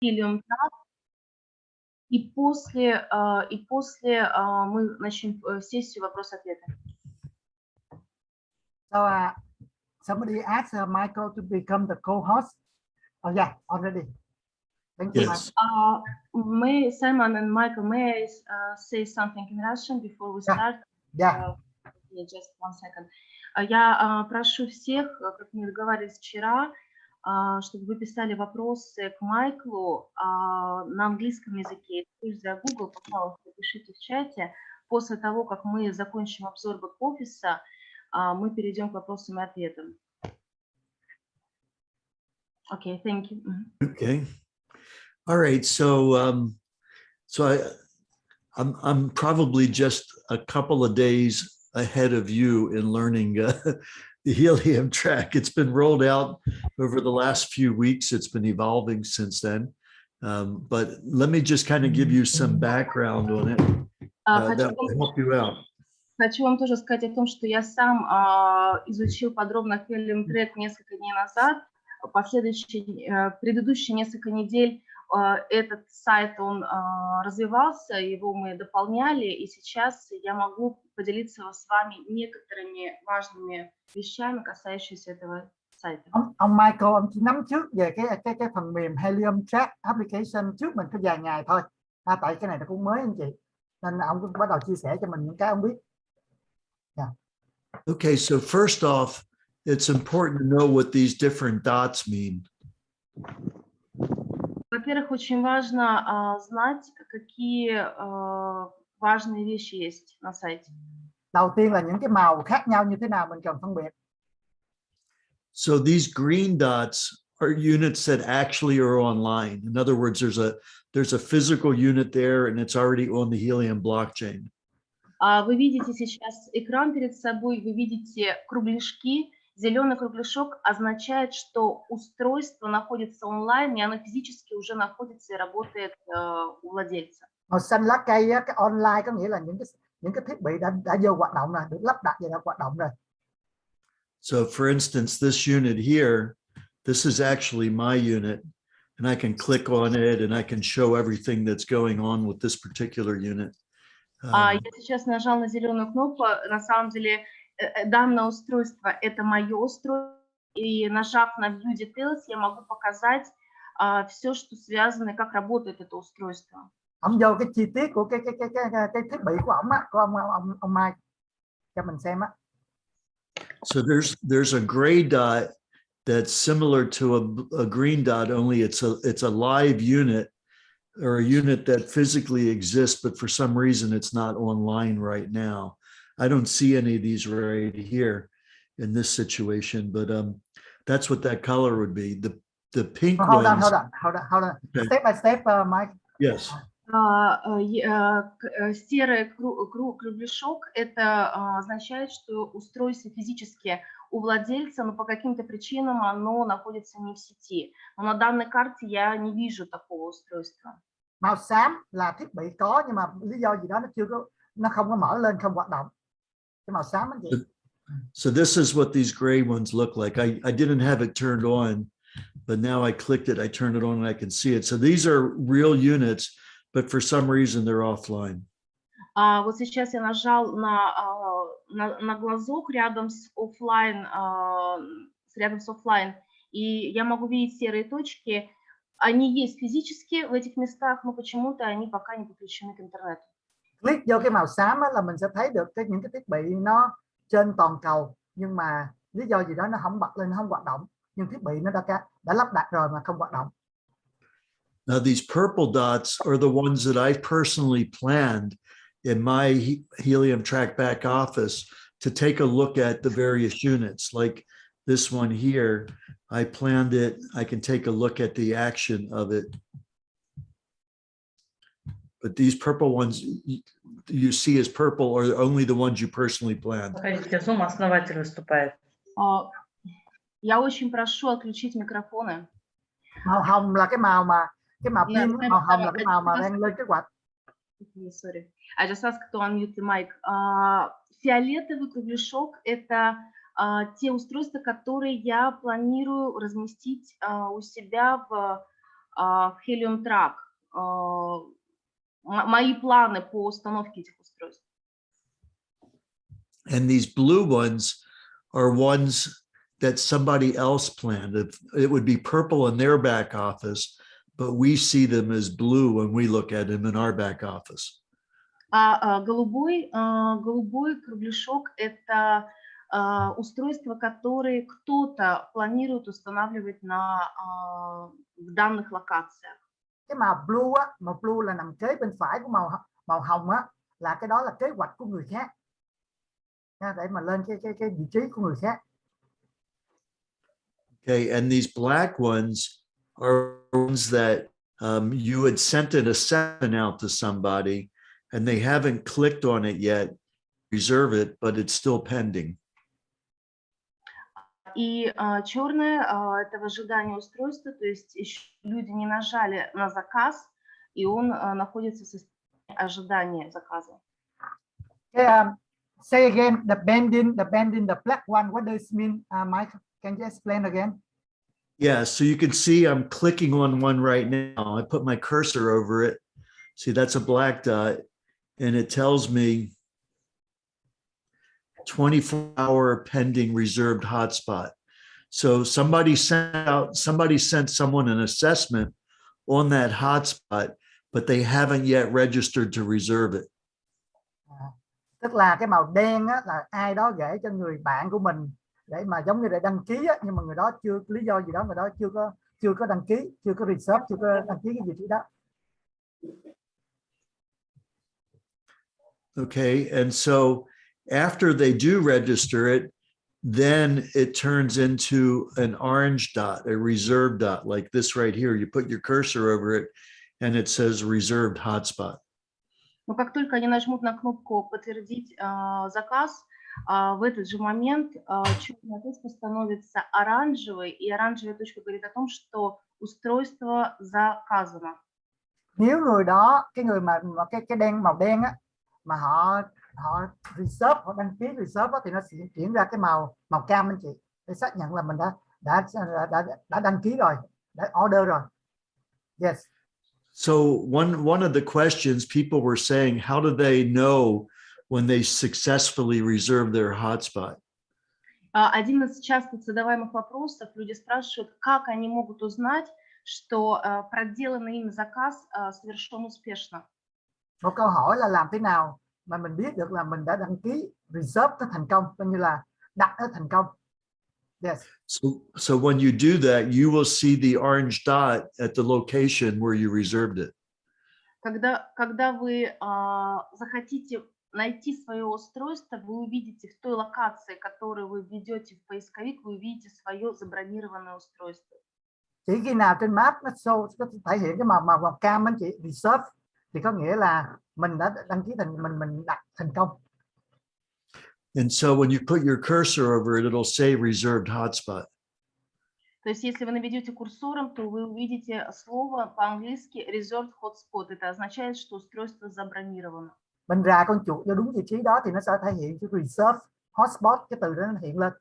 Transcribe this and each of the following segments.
Helium Trap, и после мы начнем сессию вопрос-ответы. So somebody asked Michael to become the co-host. Oh yeah, already. Thank you. Yes. Simon and Michael, may I say something in Russian before we start? Yeah. Just 1 second. Я прошу всех, как мы договаривались вчера, чтобы вы писали вопросы к Майклу на английском языке. Используя Google, пожалуйста, пишите в чате. После того, как мы закончим обзор бэк-офиса, мы перейдем к вопросам и ответам. Okay, thank you. Okay. All right. So I'm probably just a couple of days ahead of you in learning the helium track. It's been rolled out over the last few weeks. It's been evolving since then. But let me just kind of give you some background on it. That will help you out. Хочу вам тоже сказать о том, что я сам изучил подробно Helium Track несколько дней назад. Предыдущие несколько недель этот сайт, он развивался, его мы дополняли, и сейчас я могу поделиться с вами некоторыми важными вещами, касающимися этого сайта. Ông Michael, ông chỉ nắm trước về cái phần mềm Helium Track application trước mình có vài ngày thôi. Tại cái này nó cũng mới anh chị, nên ông cũng bắt đầu chia sẻ cho mình những cái ông biết. Yeah. Okay, so first off, it's important to know what these different dots mean. Во-первых, очень важно знать, какие важные вещи есть на сайте. Đầu tiên là những cái màu khác nhau như thế nào mình cần phân biệt. So these green dots are units that actually are online. In other words, there's a physical unit there and it's already on the Helium blockchain. Вы видите сейчас экран перед собой, вы видите кругляшки. Зеленый кругляшок означает, что устройство находится онлайн, и оно физически уже находится и работает у владельца. Màu xanh lá cây á, cái online có nghĩa là những cái thiết bị đã vô hoạt động rồi, được lắp đặt và đã hoạt động rồi. So for instance, this unit here, this is actually my unit, and I can click on it and I can show everything that's going on with this particular unit. Я сейчас нажал на зеленую кнопку, на самом деле данное устройство – это мое устройство, и нажав на View Details, я могу показать все, что связано, как работает это устройство. Ông vô cái chi tiết của cái thiết bị của ông Mike cho mình xem á. So there's a gray dot that's similar to a green dot, only it's a live unit or a unit that physically exists, but for some reason it's not online right now. I don't see any of these right here in this situation, but that's what that color would be. The pink Hold ones. on. Okay. Step by step, Mike. Yes. Серый кругляшок – это означает, что устройство физически у владельца, но по каким-то причинам оно находится не в сети. Но на данной карте я не вижу такого устройства. Màu xám là thiết bị có, nhưng mà lý do gì đó nó không có mở lên, không hoạt động. Cái màu xám anh chị. So this is what these gray ones look like. I didn't have it turned on, but now I clicked it, I turned it on and I can see it. So these are real units, but for some reason they're offline. Вот сейчас я нажал на глазок рядом с офлайн, и я могу видеть серые точки. Они есть физически в этих местах, но почему-то они пока не подключены к интернету. Click vô cái màu xám là mình sẽ thấy được những cái thiết bị nó trên toàn cầu, nhưng mà lý do gì đó nó không bật lên, nó không hoạt động, nhưng thiết bị nó đã lắp đặt rồi mà không hoạt động. Now these purple dots are the ones that I personally planned in my Helium Track back office to take a look at the various units. Like this one here, I planned it. I can take a look at the action of it. But these purple ones you see as purple are only the ones you personally planned. Zoom основатель выступает. Я очень прошу отключить микрофоны. Màu hồng là cái màu pin, màu hồng là cái màu mà đang lên kế hoạch. Sorry. I just asked to unmute the mic. Фиолетовый кругляшок – это те устройства, которые я планирую разместить у себя в Helium Track, мои планы по установке этих устройств. And these blue ones are ones that somebody else planned. It would be purple in their back office, but we see them as blue when we look at them in our back office. Голубой кругляшок – это устройства, которые кто-то планирует устанавливать в данных локациях. Cái màu blue là nằm kế bên phải của màu hồng á, là cái đó là kế hoạch của người khác. Để mà lên cái vị trí của người khác. Okay, and these black ones are ones that you had sent an assessment out to somebody and they haven't clicked on it yet, reserve it, but it's still pending. И черное – это в ожидании устройства, то есть еще люди не нажали на заказ, и он находится в состоянии ожидания заказа. Say again, the bending, the black one. What does it mean, Mike? Can you explain again? Yeah, so you can see I'm clicking on one right now. I put my cursor over it. See, that's a black dot, and it tells me 24-hour pending reserved hotspot. So somebody sent someone an assessment on that hotspot, but they haven't yet registered to reserve it. Tức là cái màu đen á, là ai đó gửi cho người bạn của mình để mà giống như để đăng ký á, nhưng mà người đó chưa lý do gì đó người đó chưa có đăng ký, chưa có reserve, chưa có đăng ký cái vị trí đó. Okay, and so after they do register it, then it turns into an orange dot, a reserved dot, like this right here. You put your cursor over it and it says reserved hotspot. Но как только они нажмут на кнопку «Подтвердить заказ», в этот же момент черная точка становится оранжевой, и оранжевая точка говорит о том, что устройство заказано. Nếu người đó, cái người mà cái đen màu đen á, mà họ reserve, họ đăng ký reserve á, thì nó sẽ chuyển ra cái màu cam anh chị, để xác nhận là mình đã đăng ký rồi, đã order rồi. Yes. So one of the questions people were saying, how do they know when they successfully reserve their hotspot? Один из часто задаваемых вопросов, люди спрашивают, как они могут узнать, что проделанный им заказ совершен успешно. Một câu hỏi là làm thế nào mà mình biết được là mình đã đăng ký reserve nó thành công, coi như là đặt nó thành công. Yes. So when you do that, you will see the orange dot at the location where you reserved it. Когда вы захотите найти свое устройство, вы увидите в той локации, которую вы введете в поисковик, вы увидите свое забронированное устройство. Chỉ khi nào trên map nó show, có thể hiện cái màu cam anh chị, reserve, thì có nghĩa là mình đã đăng ký mình đặt thành công. And so when you put your cursor over it, it'll say reserved hotspot. То есть если вы наведете курсором, то вы увидите слово по-английски reserved hotspot. Это означает, что устройство забронировано. Mình rà con chuột vô đúng vị trí đó thì nó sẽ thể hiện cái reserved hotspot, cái từ đó nó hiện lên.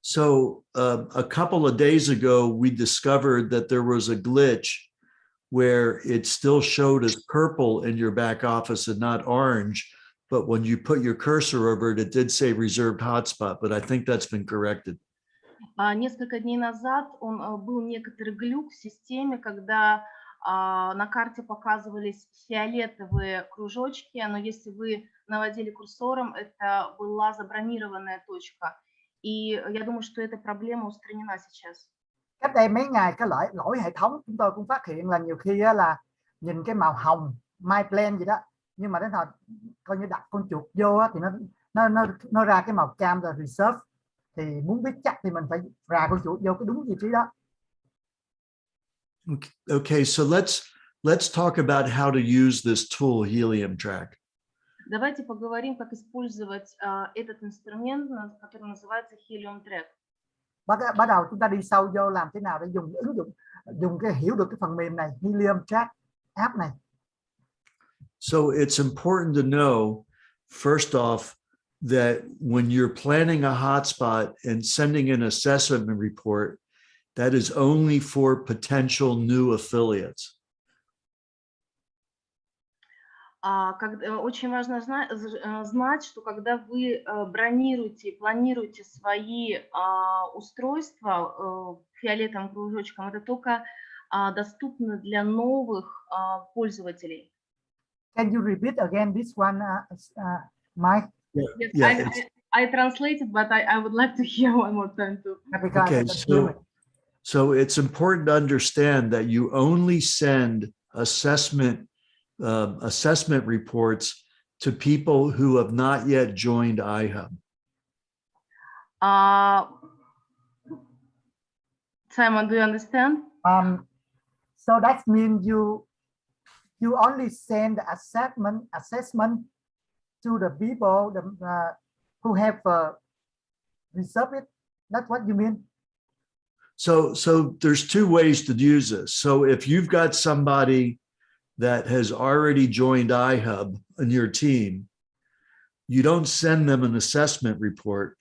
So a couple of days ago, we discovered that there was a glitch where it still showed as purple in your back office and not orange. But when you put your cursor over it, it did say reserved hotspot, but I think that's been corrected. Несколько дней назад был некоторый глюк в системе, когда на карте показывались фиолетовые кружочки, но если вы наводили курсором, это была забронированная точка. И я думаю, что эта проблема устранена сейчас. Cách đây mấy ngày cái lỗi hệ thống chúng tôi cũng phát hiện là nhiều khi là nhìn cái màu hồng my plan gì đó, nhưng mà đến hồi coi như đặt con chuột vô thì nó ra cái màu cam là reserve, thì muốn biết chắc thì mình phải rà con chuột vô cái đúng vị trí đó. Okay, so let's talk about how to use this tool, Helium Track. Давайте поговорим, как использовать этот инструмент, который называется Helium Track. Bắt đầu chúng ta đi sâu vô làm thế nào để dùng cái hiểu được cái phần mềm này, Helium Track app này. So it's important to know, first off, that when you're planning a hotspot and sending an assessment report, that is only for potential new affiliates. Очень важно знать, что когда вы бронируете, планируете свои устройства фиолетовым кружочком, это только доступно для новых пользователей. Can you repeat again this one, Mike? Yes, Yeah, I translated, but I would like to hear one more time too. Because I okay, can hear it. so it's important to understand that you only send assessment reports to people who have not yet joined iHub. Simon, do you understand? So that means you only send assessment to the people who have reserved it. That's what you mean? So there's two ways to use this. So if you've got somebody that has already joined iHub on your team, you don't send them an assessment report.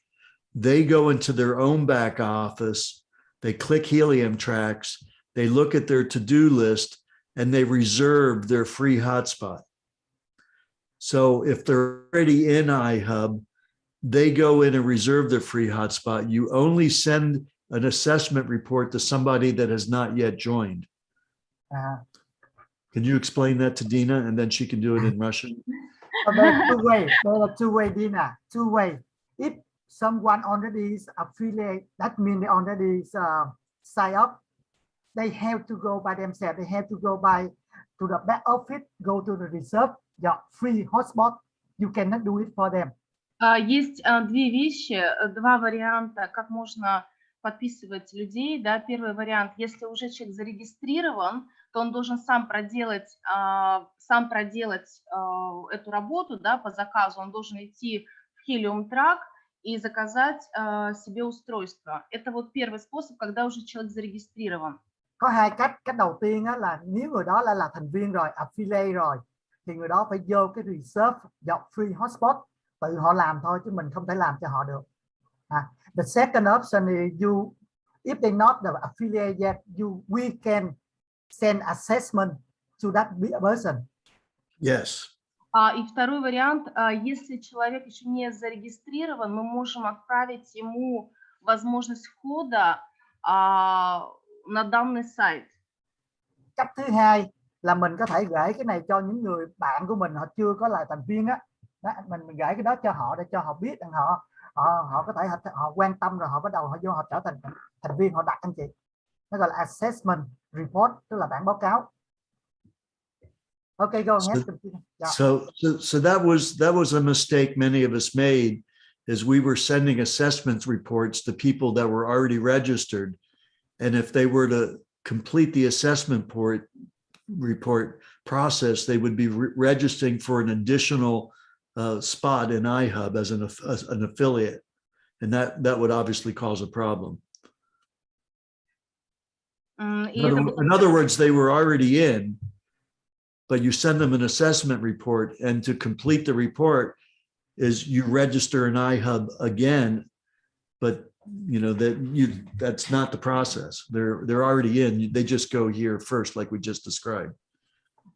They go into their own back office, they click Helium Tracks, they look at their to-do list, and they reserve their free hotspot. So if they're already in iHub, they go in and reserve their free hotspot. You only send an assessment report to somebody that has not yet joined. Can you explain that to Dina, and then she can do it in Russian? So there are two ways, Dina. Two ways. If someone already is affiliate, that means they already sign up. They have to go by themselves. They have to go to the back office, go to the reserve, your free hotspot. You cannot do it for them. Есть две вещи, два варианта, как можно подписывать людей. Да? Первый вариант, если уже человек зарегистрирован, то он должен сам проделать эту работу, да, по заказу. Он должен идти в Helium Track и заказать себе устройство. Это вот первый способ, когда уже человек зарегистрирован. Có hai cách. Cách đầu tiên là nếu người đó là thành viên rồi, affiliate rồi, thì người đó phải vô cái reserve dọc free hotspot, tự họ làm thôi chứ mình không thể làm cho họ được. The second option is if they're not the affiliate yet, we can send assessment to that person. Yes. И второй вариант, если человек еще не зарегистрирован, мы можем отправить ему возможность входа на данный сайт. Cách thứ hai là mình có thể gửi cái này cho những người bạn của mình, họ chưa có là thành viên á. Mình gửi cái đó cho họ để cho họ biết rằng họ có thể họ quan tâm rồi họ bắt đầu họ vô họ trở thành thành viên, họ đặt anh chị. Nó gọi là assessment report, tức là bản báo cáo. Okay, go ahead. So that was a mistake many of us made, is we were sending assessment reports to people that were already registered, and if they were to complete the assessment report process, they would be registering for an additional spot in iHub as an affiliate, and that would obviously cause a problem. In other words, they were already in, but you send them an assessment report, and to complete the report is you register an iHub again, but that's not the process. They're already in. They just go here first, like we just described.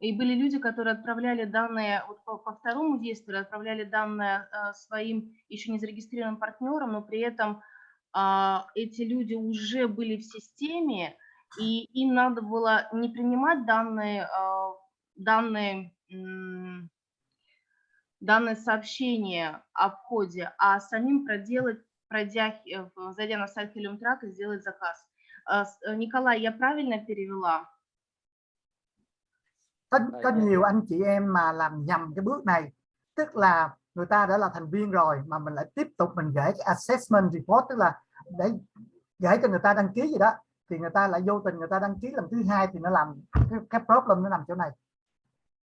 И были люди, которые отправляли данные, вот по второму действию, отправляли данные своим еще не зарегистрированным партнерам, но при этом эти люди уже были в системе, и им надо было не принимать данные сообщения о входе, а самим зайдя на сайт Helium Track и сделать заказ. Николай, я правильно перевела? Có nhiều anh chị em mà làm nhầm cái bước này, tức là người ta đã là thành viên rồi mà mình lại tiếp tục mình gửi cái assessment report, tức là để gửi cho người ta đăng ký gì đó, thì người ta lại vô tình người ta đăng ký lần thứ hai, thì nó làm cái problem nó nằm chỗ này.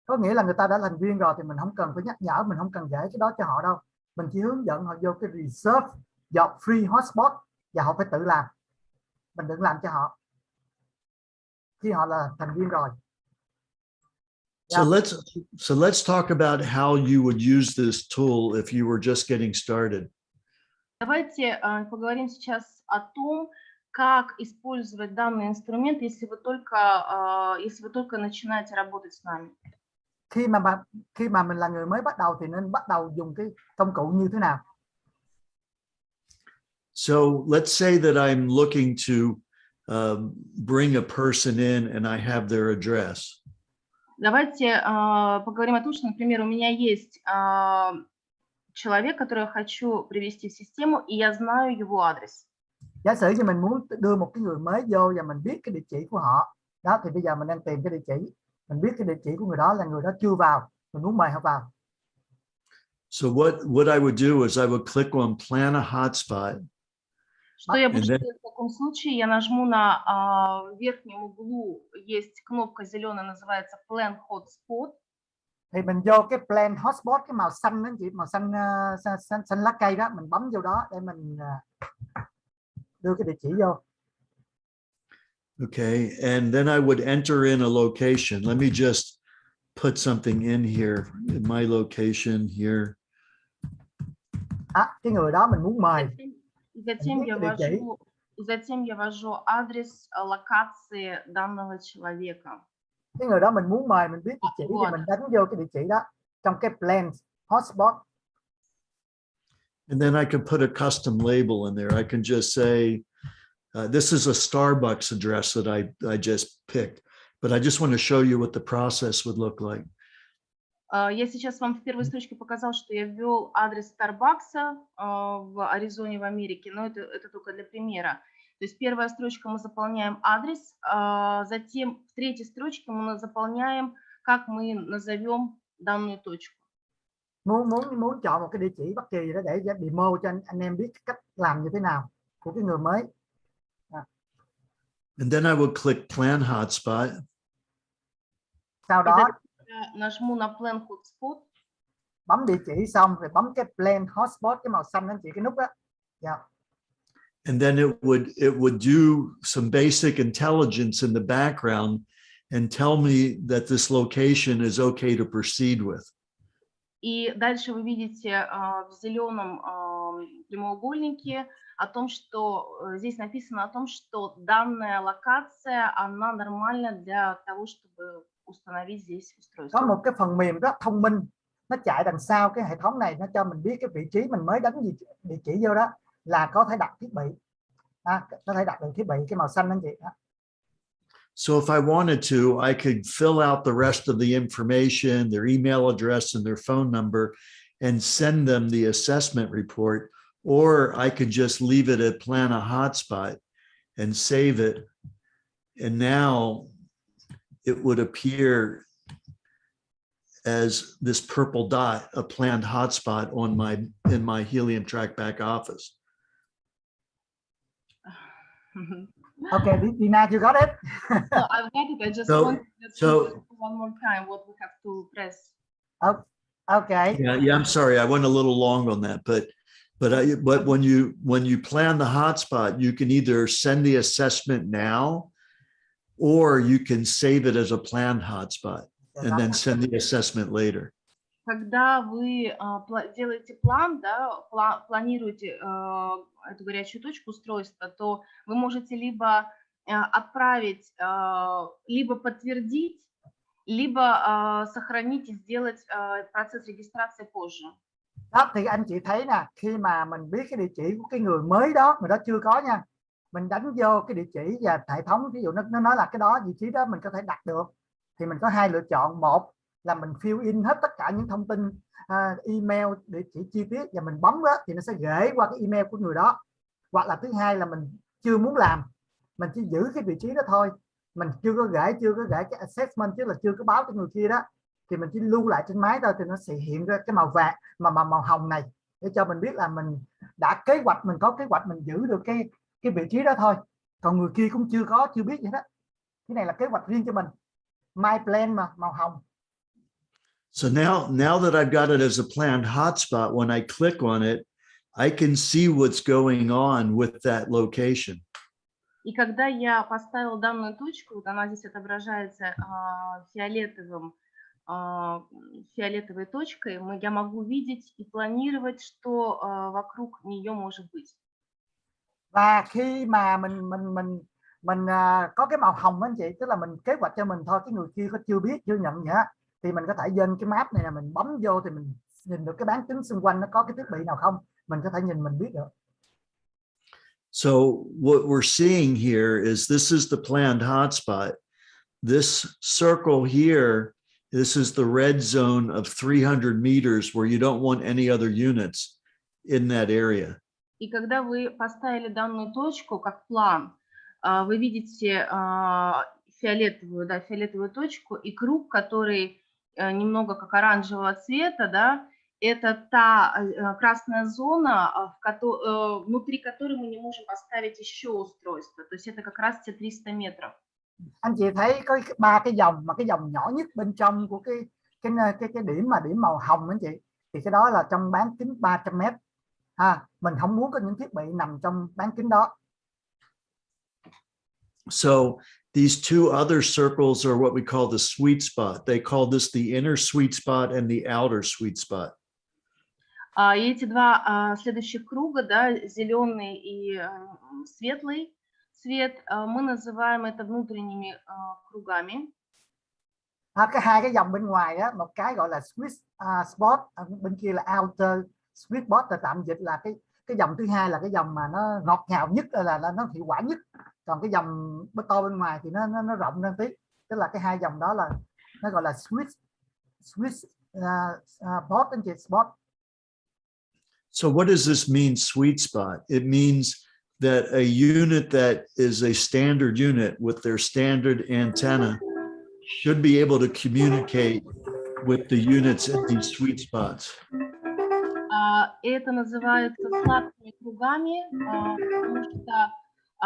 Có nghĩa là người ta đã là thành viên rồi thì mình không cần phải nhắc nhở, mình không cần gửi cái đó cho họ đâu, mình chỉ hướng dẫn họ vô cái reserve dọc free hotspot và họ phải tự làm, mình đừng làm cho họ khi họ là thành viên rồi. So let's talk about how you would use this tool if you were just getting started. Давайте поговорим сейчас о том, как использовать данный инструмент, если вы только начинаете работать с нами. Khi mà mình là người mới bắt đầu thì nên bắt đầu dùng cái công cụ như thế nào? So let's say that I'm looking to bring a person in and I have their address. Давайте поговорим о том, что, например, у меня есть человек, которого я хочу привести в систему, и я знаю его адрес. Giả sử như mình muốn đưa một cái người mới vô và mình biết cái địa chỉ của họ, đó thì bây giờ mình đang tìm cái địa chỉ, mình biết cái địa chỉ của người đó là người đó chưa vào, mình muốn mời họ vào. So what I would do is I would click on plan a hotspot. Что я буду делать в таком случае? Я нажму на верхнем углу, есть кнопка зеленая, называется Plan Hotspot. Thì mình vô cái plan hotspot, cái màu xanh đó chị, màu xanh lá cây đó, mình bấm vô đó để mình đưa cái địa chỉ vô. Okay, and then I would enter in a location. Let me just put something in here, in my location here. Cái người đó mình muốn mời. Затем я ввожу адрес локации данного человека. Cái người đó mình muốn mời, mình biết địa chỉ thì mình đánh vô cái địa chỉ đó trong cái plan hotspot. And then I can put a custom label in there. I can just say, this is a Starbucks address that I just picked, but I just want to show you what the process would look like. Я сейчас вам в первой строчке показал, что я ввел адрес Starbucks в Аризоне, в Америке, но это только для примера. То есть первая строчка мы заполняем адрес, затем в третьей строчке мы заполняем, как мы назовем данную точку. Muốn chọn một cái địa chỉ bất kỳ đó để demo cho anh em biết cách làm như thế nào của cái người mới. And then I would click plan hotspot. Sau đó нажму на plan hotspot. Bấm địa chỉ xong rồi bấm cái plan hotspot, cái màu xanh anh chị, cái nút đó. Yeah. And then it would do some basic intelligence in the background and tell me that this location is okay to proceed with. И дальше вы видите в зеленом прямоугольнике о том, что здесь написано о том, что данная локация, она нормальна для того, чтобы установить здесь устройство. Có một cái phần mềm rất thông minh, nó chạy đằng sau cái hệ thống này, nó cho mình biết cái vị trí mình mới đánh địa chỉ vô đó là có thể đặt thiết bị, có thể đặt được thiết bị, cái màu xanh anh chị đó. So if I wanted to, I could fill out the rest of the information, their email address and their phone number, and send them the assessment report, or I could just leave it at plan a hotspot and save it. And now it would appear as this purple dot, a planned hotspot in my Helium Track back office. Okay, Dina, you got it? No, I've got it. I just want to one more time what we have to press. Okay. Yeah, I'm sorry. I went a little long on that, but when you plan the hotspot, you can either send the assessment now, or you can save it as a planned hotspot and then send the assessment later. Когда вы делаете план, да, планируете эту горячую точку устройства, то вы можете либо отправить, либо подтвердить, либо сохранить и сделать процесс регистрации позже. Đó thì anh chị thấy nè, khi mà mình biết cái địa chỉ của cái người mới đó, người đó chưa có nha, mình đánh vô cái địa chỉ và hệ thống, ví dụ nó nói là cái đó vị trí đó mình có thể đặt được, thì mình có hai lựa chọn. Một là mình fill in hết tất cả những thông tin email, địa chỉ chi tiết và mình bấm đó thì nó sẽ gửi qua cái email của người đó. Hoặc là thứ hai là mình chưa muốn làm, mình chỉ giữ cái vị trí đó thôi, mình chưa có gửi cái assessment, chứ là chưa có báo cho người kia đó, thì mình chỉ lưu lại trên máy thôi, thì nó sẽ hiện ra cái màu vàng mà màu hồng này để cho mình biết là mình đã kế hoạch, mình có kế hoạch, mình giữ được cái vị trí đó thôi, còn người kia cũng chưa biết gì đó. Cái này là kế hoạch riêng cho mình, my plan mà, màu hồng. So now that I've got it as a planned hotspot, when I click on it, I can see what's going on with that location. И когда я поставил данную точку, вот она здесь отображается фиолетовой точкой, я могу видеть и планировать, что вокруг нее может быть. Và khi mà mình có cái màu hồng anh chị, tức là mình kế hoạch cho mình thôi, cái người kia có chưa biết, chưa nhận gì hết, thì mình có thể lên cái map này là mình bấm vô thì mình nhìn được cái bán kính xung quanh nó có cái thiết bị nào không, mình có thể nhìn mình biết được. So what we're seeing here is this is the planned hotspot. This circle here, this is the red zone of 300 meters where you don't want any other units in that area. И когда вы поставили данную точку как план, вы видите фиолетовую точку и круг, который немного как оранжевого цвета, да, это та красная зона, внутри которой мы не можем поставить еще устройство. То есть это как раз те 300 метров. Anh chị thấy có 3 cái dòng, mà cái dòng nhỏ nhất bên trong của cái điểm màu hồng anh chị, thì cái đó là trong bán kính 300 mét. Mình không muốn có những thiết bị nằm trong bán kính đó. So these two other circles are what we call the sweet spot. They call this the inner sweet spot and the outer sweet spot. И эти два следующих круга, да, зеленый и светлый цвет, мы называем это внутренними кругами. Cái hai cái dòng bên ngoài á, một cái gọi là sweet spot, bên kia là outer sweet spot, là tạm dịch là cái dòng thứ hai là cái dòng mà nó ngọt ngào nhất, là nó hiệu quả nhất. Còn cái dòng to bên ngoài thì nó rộng hơn tí, tức là cái hai dòng đó là nó gọi là sweet spot anh chị, spot. So what does this mean, sweet spot? It means that a unit that is a standard unit with their standard antenna should be able to communicate with the units at these sweet spots. Это называется сладкими кругами, потому что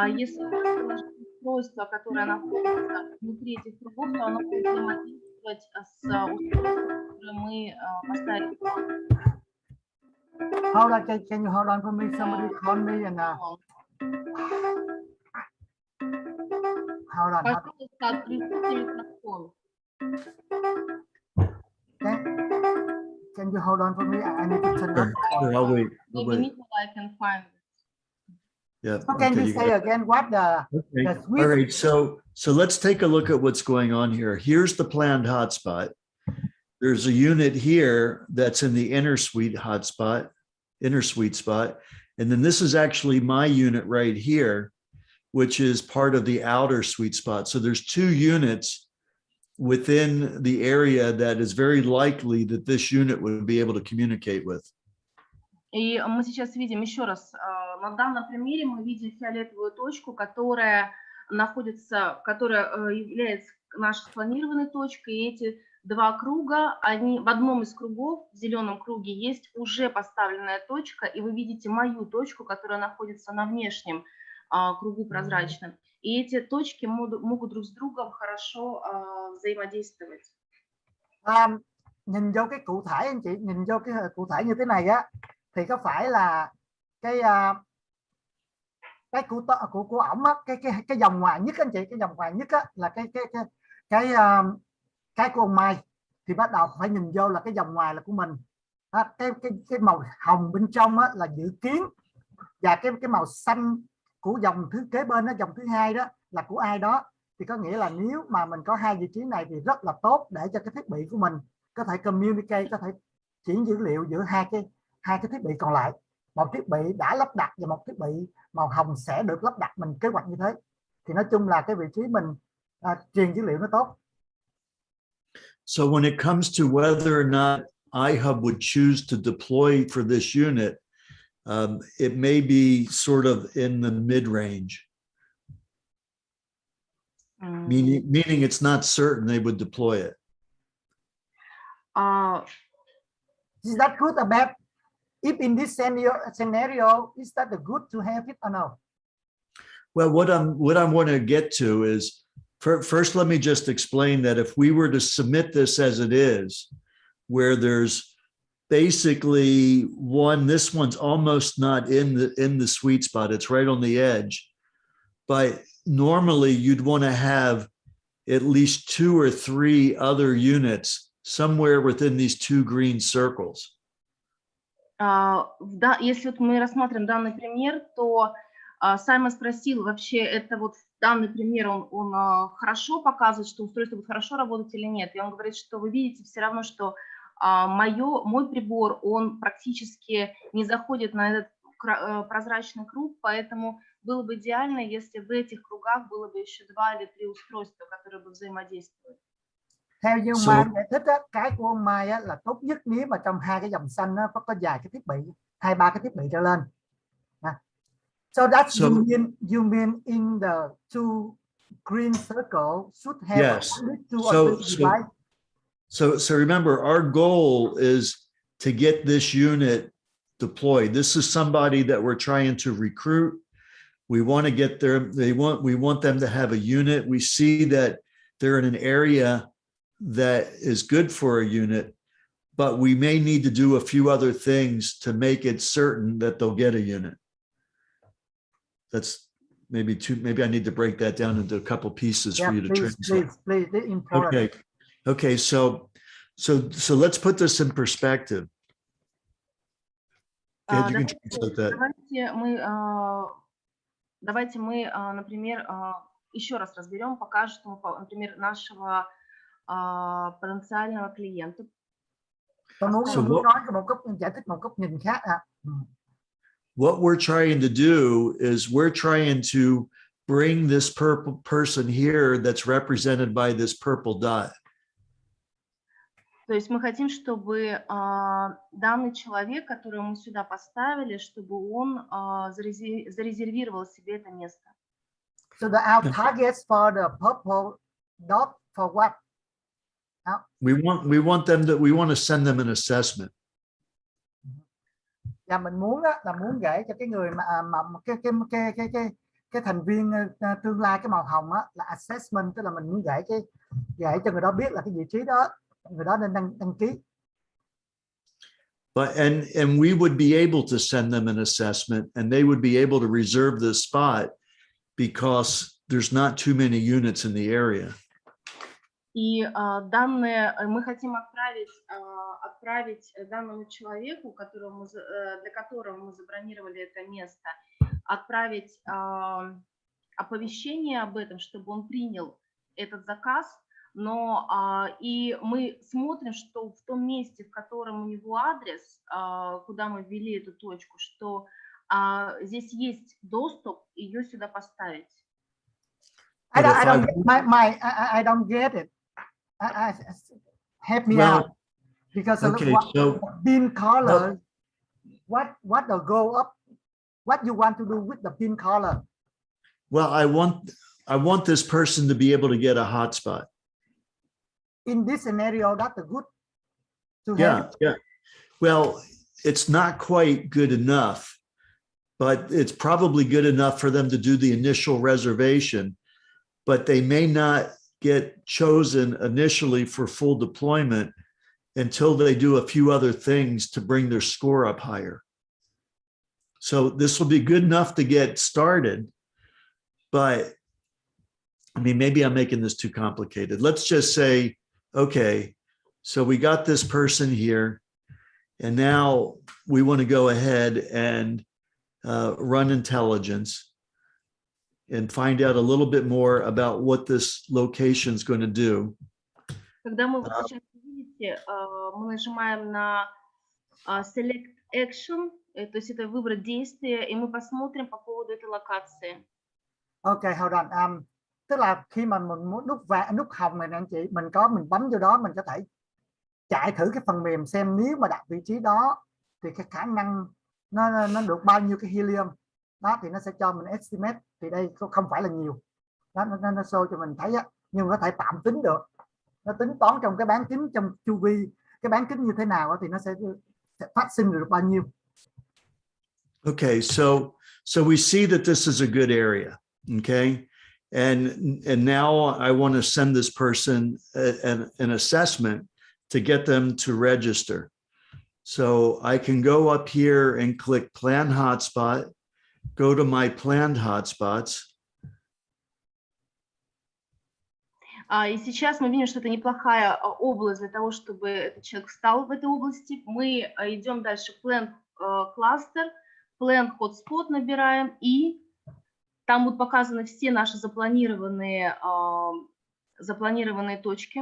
если устройство, которое находится внутри этих кругов, то оно будет взаимодействовать с устройством, которое мы поставили. Hold on, can you hold on for me? Somebody call me and hold on. Пожалуйста, откройте микрофон. Can you hold on for me? I need to turn off. Sure, I'll wait. Maybe Nikolai can find it. Yeah. So can you say again what the All right. So let's take a look at what's going on here. Here's the planned hotspot. There's a unit here that's in the inner sweet spot. And then this is actually my unit right here, which is part of the outer sweet spot. So there's two units within the area that is very likely that this unit would be able to communicate with. И мы сейчас видим еще раз, на данном примере мы видим фиолетовую точку, которая является нашей спланированной точкой. И эти два круга, они в одном из кругов, в зеленом круге, есть уже поставленная точка, и вы видите мою точку, которая находится на внешнем кругу прозрачном. И эти точки могут друг с другом хорошо взаимодействовать. Nhìn vô cái cụ thể anh chị, nhìn vô cái cụ thể như thế này á, thì có phải là cái của ổng á, cái dòng ngoài nhất anh chị, cái dòng ngoài nhất á là cái của ông Mai, thì bắt đầu phải nhìn vô là cái dòng ngoài là của mình. Cái màu hồng bên trong á là dự kiến, và cái màu xanh của dòng thứ kế bên đó, dòng thứ hai đó là của ai đó. Thì có nghĩa là nếu mà mình có hai vị trí này thì rất là tốt để cho cái thiết bị của mình có thể communicate, có thể chuyển dữ liệu giữa hai cái thiết bị còn lại. Một thiết bị đã lắp đặt và một thiết bị màu hồng sẽ được lắp đặt, mình kế hoạch như thế. Thì nói chung là cái vị trí mình truyền dữ liệu nó tốt. So when it comes to whether or not iHub would choose to deploy for this unit, it may be sort of in the mid-range. Meaning it's not certain they would deploy it. Is that good or bad? If in this scenario, is that good to have it or no? Well, what I want to get to is, first, let me just explain that if we were to submit this as it is, where there's basically this one's almost not in the sweet spot, it's right on the edge, but normally you'd want to have at least 2 or 3 other units somewhere within these 2 green circles. Да, если вот мы рассмотрим данный пример, то Саймон спросил, вообще это вот данный пример, он хорошо показывает, что устройство будет хорошо работать или нет. И он говорит, что вы видите все равно, что мой прибор, он практически не заходит на этот прозрачный круг, поэтому было бы идеально, если в этих кругах было бы еще 2 или 3 устройства, которые бы взаимодействовали. Theo như So- Mai giải thích á, cái của ông Mai á, là tốt nhất nếu mà trong hai cái dòng xanh nó có vài cái thiết bị, 2-3 cái thiết bị trở lên. So that So- you mean in the two green circle should have Yes. at least 2 So- or 3 devices. So remember, our goal is to get this unit deployed. This is somebody that we're trying to recruit. We want to get there. We want them to have a unit. We see that they're in an area that is good for a unit, but we may need to do a few other things to make it certain that they'll get a unit. That's maybe I need to break that down into a couple pieces for you to translate. Please, this is important. Okay. So let's put this in perspective. Ed, you can translate that. Давайте мы, например, еще раз разберем, покажем, например, нашего потенциального клиента. Tôi muốn So nói một góc giải thích một góc nhìn khác. What we're trying to do is we're trying to bring this purple person here that's represented by this purple dot. То есть мы хотим, чтобы данный человек, которого мы сюда поставили, чтобы он зарезервировал себе это место. So our targets for the purple dot for what? We want to send them an assessment. Và mình muốn là muốn gửi cho cái người mà cái thành viên tương lai, cái màu hồng á, là assessment, tức là mình muốn gửi cho người đó biết là cái vị trí đó người đó nên đăng ký. But and we would be able to send them an assessment, and they would be able to reserve this spot because there's not too many units in the area. И данные мы хотим отправить данному человеку, для которого мы забронировали это место, отправить оповещение об этом, чтобы он принял этот заказ. Но и мы смотрим, что в том месте, в котором у него адрес, куда мы ввели эту точку, что здесь есть доступ ее сюда поставить. I don't get it. Help me out, because Okay, so pin color. What the goal of what you want to do with the pin color? Well, I want this person to be able to get a hotspot. In this scenario, that's good to Yeah. have. Well, it's not quite good enough, but it's probably good enough for them to do the initial reservation, but they may not get chosen initially for full deployment until they do a few other things to bring their score up higher. So this will be good enough to get started, but I mean, maybe I'm making this too complicated. Let's just say, okay, so we got this person here, and now we want to go ahead and run intelligence and find out a little bit more about what this location is going to do. Когда мы сейчас, видите, мы нажимаем на Select Action, то есть это выбрать действие, и мы посмотрим по поводу этой локации. Okay, hold on. Tức là khi mà mình muốn nút hồng này nè anh chị, mình bấm vô đó, mình có thể chạy thử cái phần mềm xem nếu mà đặt vị trí đó thì cái khả năng nó được bao nhiêu cái helium đó, thì nó sẽ cho mình estimate. Thì đây không phải là nhiều đó, nó show cho mình thấy á, nhưng có thể tạm tính được, nó tính toán trong cái bán kính, trong chu vi cái bán kính như thế nào thì nó sẽ phát sinh được bao nhiêu. Okay, so we see that this is a good area, okay? And now I want to send this person an assessment to get them to register. So I can go up here and click Plan Hotspot, go to my planned hotspots. И сейчас мы видим, что это неплохая область для того, чтобы этот человек встал в этой области. Мы идем дальше, Plan Cluster, Plan Hotspot набираем и Там будут показаны все наши запланированные точки.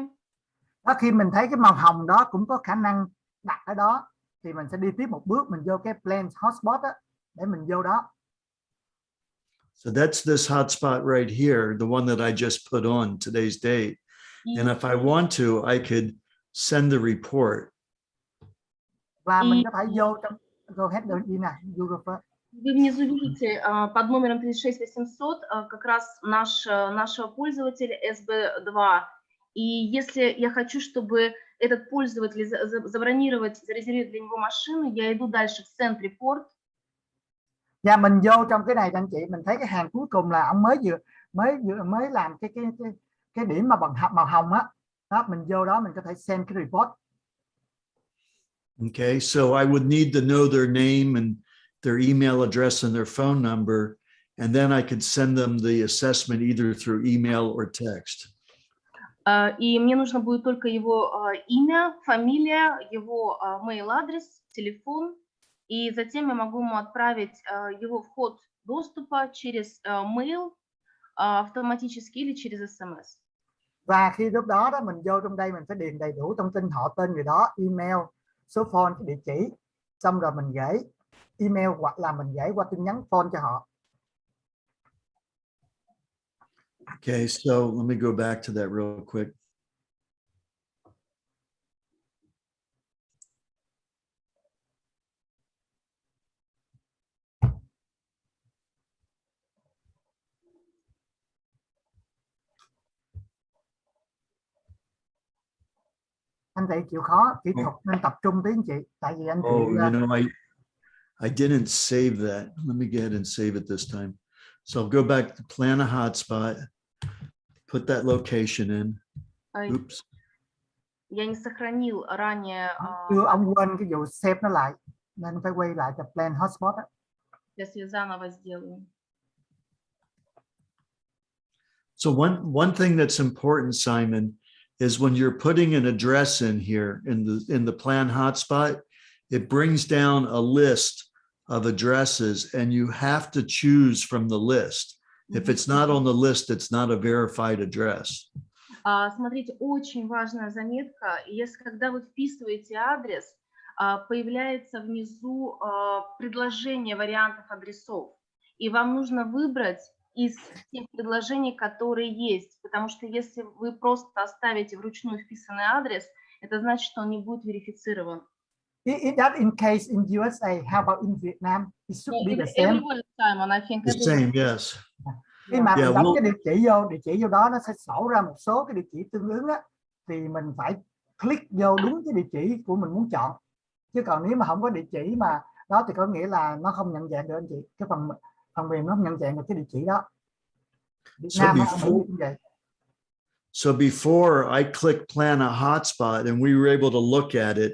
Đó, khi mình thấy cái màu hồng đó cũng có khả năng đặt ở đó thì mình sẽ đi tiếp một bước, mình vô cái plan hotspot đó, để mình vô đó. So that's this hotspot right here, the one that I just put on today's date. And if I want to, I could send the report. Và mình có thể vô trong go ahead đi nè, you go first. Вы внизу видите под номером 36800 как раз нашего пользователя SB2. И если я хочу, чтобы этот пользователь забронировать, зарезервировать для него машину, я иду дальше в Send Report. Và mình vô trong cái này anh chị, mình thấy cái hàng cuối cùng là ông mới làm cái điểm mà bằng màu hồng á. Đó, mình vô đó mình có thể xem cái report. Okay, so I would need to know their name and their email address and their phone number, and then I could send them the assessment either through email or text. И мне нужно будет только его имя, фамилия, его mail-адрес, телефон, и затем я могу ему отправить его вход доступа через mail автоматически или через SMS. Và khi lúc đó mình vô trong đây mình phải điền đầy đủ thông tin họ, tên người đó, email, số phone, cái địa chỉ, xong rồi mình gửi email hoặc là mình gửi qua tin nhắn phone cho họ. Okay, so let me go back to that real quick. Anh chị chịu khó, kỹ thuật nên tập trung tí anh chị, tại vì anh chị. Oh, you know, I didn't save that. Let me go ahead and save it this time. So I'll go back to plan a hotspot, put that location in. Oops. Я не сохранил ранее. Ông quên cái vụ save nó lại, nên phải quay lại tập plan hotspot đó. Сейчас я заново сделаю. So one thing that's important, Simon, is when you're putting an address in here in the plan hotspot, it brings down a list of addresses and you have to choose from the list. If it's not on the list, it's not a verified address. Смотрите, очень важная заметка. Если когда вы вписываете адрес, появляется внизу предложение вариантов адресов, и вам нужно выбрать из тех предложений, которые есть, потому что если вы просто оставите вручную вписанный адрес, это значит, что он не будет верифицирован. In case in USA, how about in Vietnam? It should be the same. Simon, I think The same, yes. Khi mà mình đánh cái địa chỉ vô đó nó sẽ sổ ra một số cái địa chỉ tương ứng đó, thì mình phải click vô đúng cái địa chỉ của mình muốn chọn. Chứ còn nếu mà không có địa chỉ mà đó thì có nghĩa là nó không nhận dạng được anh chị. Cái phần mềm nó không nhận dạng được cái địa chỉ đó. So before I clicked plan a hotspot and we were able to look at it,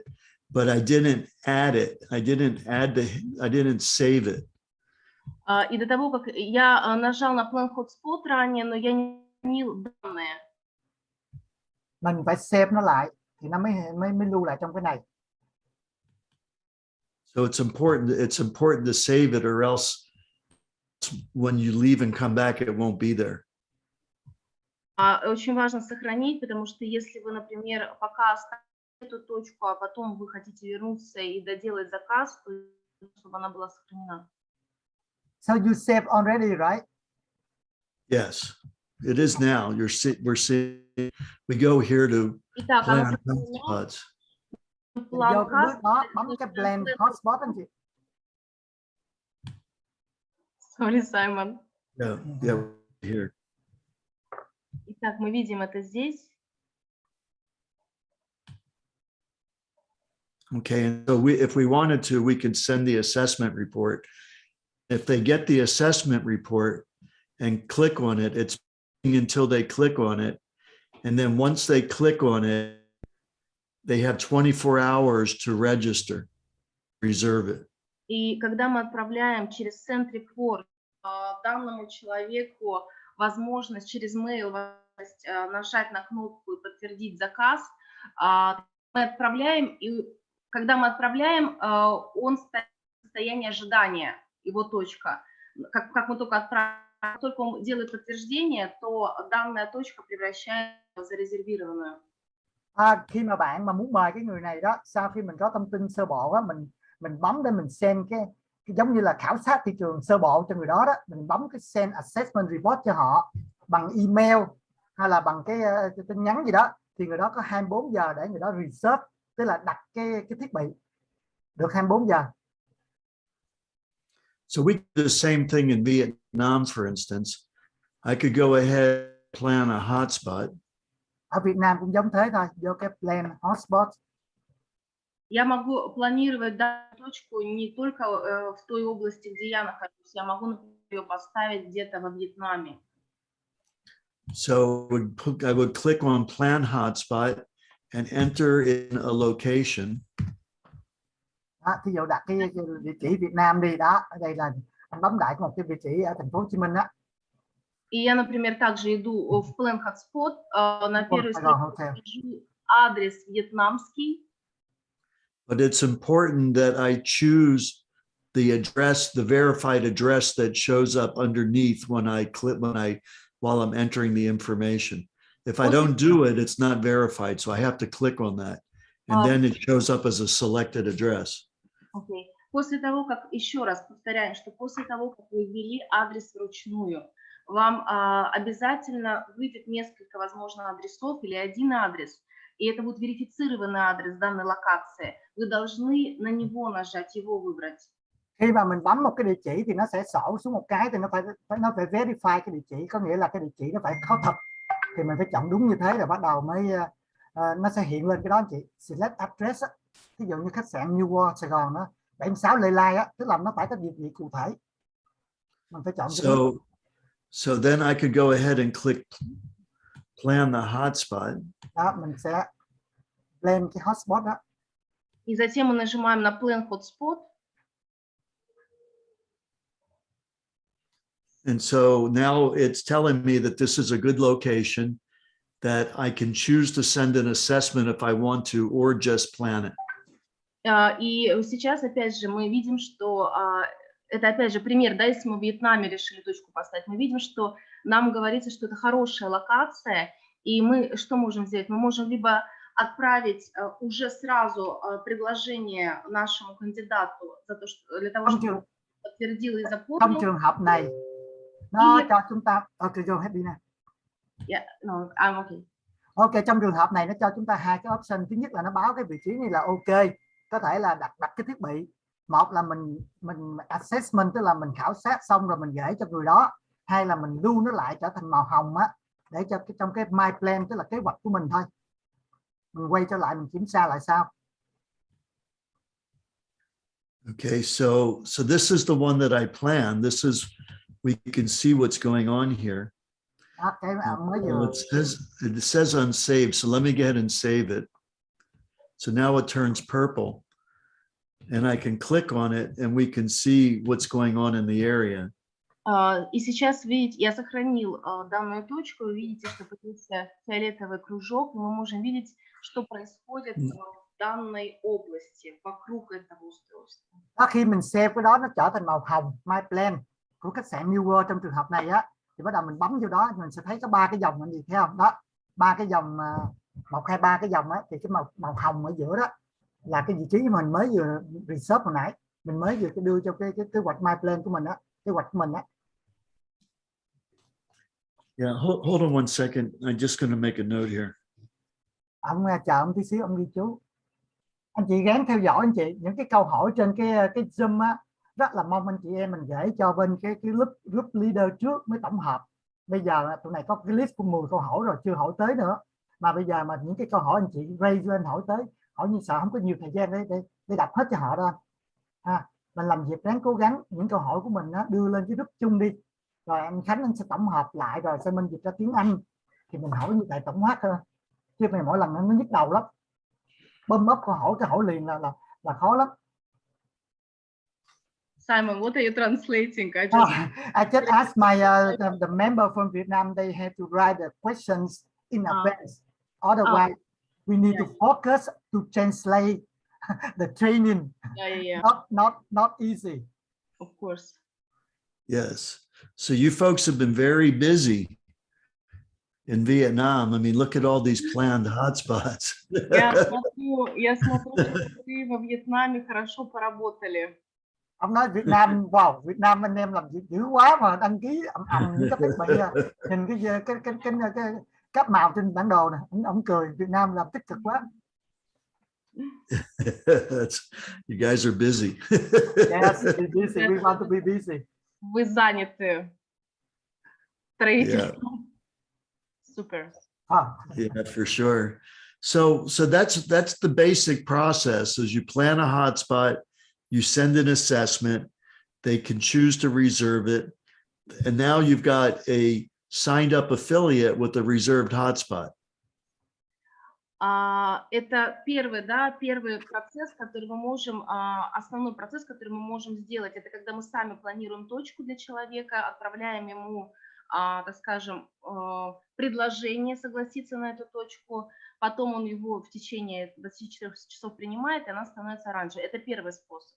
but I didn't add it. I didn't save it. И до того, как я нажал на plan hotspot ранее, но я не изменил данные. Mình phải save nó lại thì nó mới lưu lại trong cái này. So it's important to save it, or else when you leave and come back, it won't be there. Очень важно сохранить, потому что если вы, например, пока оставите эту точку, а потом вы хотите вернуться и доделать заказ, то чтобы она была сохранена. So you save already, right? Yes, it is now. We're seeing. We go here to plan hotspots. Vô cái bước đó bấm cái plan hotspot anh chị. Sorry, Simon. Yeah, here. Итак, мы видим это здесь. Okay, and so if we wanted to, we could send the assessment report. If they get the assessment report and click on it, it's until they click on it. And then once they click on it, they have 24 hours to register, reserve it. И когда мы отправляем через Send Report данному человеку возможность через mail нажать на кнопку и подтвердить заказ, мы отправляем, и когда мы отправляем, он стоит в состоянии ожидания, его точка. Как мы только отправим Как только он делает подтверждение, то данная точка превращается в зарезервированную. Khi mà bạn mà muốn mời cái người này đó, sau khi mình có thông tin sơ bộ á, mình bấm để mình send cái giống như là khảo sát thị trường sơ bộ cho người đó đó, mình bấm cái send assessment report cho họ bằng email hay là bằng cái tin nhắn gì đó, thì người đó có 24 giờ để người đó reserve, tức là đặt cái thiết bị, được 24 giờ. So we do the same thing in Vietnam, for instance. I could go ahead and plan a hotspot. Ở Việt Nam cũng giống thế thôi, vô cái plan hotspot. Я могу планировать данную точку не только в той области, где я нахожусь, я могу, например, ее поставить где-то во Вьетнаме. So I would click on plan hotspot and enter in a location. Thí dụ đặt cái địa chỉ Việt Nam đi đó, ở đây là anh bấm đại một cái địa chỉ ở thành phố Hồ Chí Minh đó. И я, например, также иду в Plan Hotspot, на первой странице вижу адрес вьетнамский. But it's important that I choose the address, the verified address that shows up underneath when I click, while I'm entering the information. If I don't do it, it's not verified. So I have to click on that. And then it shows up as a selected address. Okay. После того, как, еще раз повторяю, что после того, как вы ввели адрес вручную, вам обязательно выйдет несколько, возможно, адресов или один адрес, и это будет верифицированный адрес данной локации. Вы должны на него нажать, его выбрать. Khi mà mình bấm một cái địa chỉ thì nó sẽ sổ xuống một cái, thì nó phải verify cái địa chỉ, có nghĩa là cái địa chỉ nó phải có thật, thì mình phải chọn đúng như thế rồi bắt đầu mới nó sẽ hiện lên cái đó anh chị. Select address á, ví dụ như khách sạn New World Sài Gòn đó, 76 Lê Lai á, tức là nó phải có địa chỉ cụ thể, mình phải chọn. So then I could go ahead and click plan the hotspot. Đó, mình sẽ plan cái hotspot đó. И затем мы нажимаем на Plan Hotspot. And so now it's telling me that this is a good location, that I can choose to send an assessment if I want to, or just plan it. И сейчас, опять же, мы видим, что это, опять же, пример, да, если мы в Вьетнаме решили точку поставить, мы видим, что нам говорится, что это хорошая локация, и мы что можем сделать? Мы можем либо отправить уже сразу предложение нашему кандидату за то, что, для того, чтобы он подтвердил и заполнил. Trong trường hợp này, nó cho chúng ta, John hết đi nè. Yeah, no, I'm okay. Ok, trong trường hợp này nó cho chúng ta hai cái option. Thứ nhất là nó báo cái vị trí này là ok, có thể là đặt cái thiết bị. Một là mình assessment, tức là mình khảo sát xong rồi mình gửi cho người đó, hay là mình lưu nó lại trở thành màu hồng á, để cho trong cái my plan, tức là kế hoạch của mình thôi. Mình quay trở lại mình kiểm tra lại sau. Okay, so this is the one that I planned. This is, we can see what's going on here. It says unsaved, so let me go ahead and save it. So now it turns purple, and I can click on it, and we can see what's going on in the area. И сейчас, видите, я сохранил данную точку, вы видите, что появился фиолетовый кружок, и мы можем видеть, что происходит в данной области, vokруг этого устройства. Khi mình save cái đó nó trở thành màu hồng, my plan của khách sạn New World trong trường hợp này á, thì bắt đầu mình bấm vô đó mình sẽ thấy có 3 cái dòng, gì thấy không? Đó, 3 cái dòng, 1, 2, 3 cái dòng á, thì cái màu hồng ở giữa đó là cái vị trí mình mới vừa research hồi nãy, mình mới vừa đưa cho cái kế hoạch my plan của mình á, kế hoạch của mình á. Yeah, hold on one second. I'm just going to make a note here. Ông chờ ông tí xíu, ông ghi chú. Anh chị gắng theo dõi anh chị những cái câu hỏi trên cái Zoom á, rất là mong anh chị em mình gửi cho bên cái group leader trước mới tổng hợp. Bây giờ tụi này có cái list của 10 câu hỏi rồi, chưa hỏi tới nữa, mà bây giờ mà những cái câu hỏi anh chị raise lên hỏi tới, hỏi như sợ không có nhiều thời gian để đọc hết cho họ đâu. Mình làm việc ráng cố gắng những câu hỏi của mình á, đưa lên cái group chung đi, rồi anh Khánh anh sẽ tổng hợp lại rồi sẽ mình dịch ra tiếng Anh, thì mình hỏi như vậy tổng quát thôi, chứ mà mỗi lần nó nhức đầu lắm, bơm ấp câu hỏi cái hỏi liền là khó lắm. Simon, what are you translating? I just asked my the member from Vietnam. They have to write the questions in advance. Otherwise, we need to focus to translate the training. Yeah. Not easy. Of course. Yes. So you folks have been very busy in Vietnam. I mean, look at all these planned hotspots. Я смотрю, что вы во Вьетнаме хорошо поработали. Ông nói Việt Nam, wow, Việt Nam anh em làm việc dữ quá mà đăng ký ầm những cái thiết bị nhìn cái các màu trên bản đồ này, ông cười, Việt Nam làm tích cực quá. You guys are busy. Yes, be busy. We want to be busy. Вы заняты строительством. Super. Yeah, for sure. So that's the basic process. Is you plan a hotspot, you send an assessment, they can choose to reserve it, and now you've got a signed up affiliate with a reserved hotspot. Это первый процесс, который мы можем, основной процесс, который мы можем сделать, это когда мы сами планируем точку для человека, отправляем ему, так скажем, предложение согласиться на эту точку, потом он его в течение 24 часов принимает, и она становится оранжевой. Это первый способ.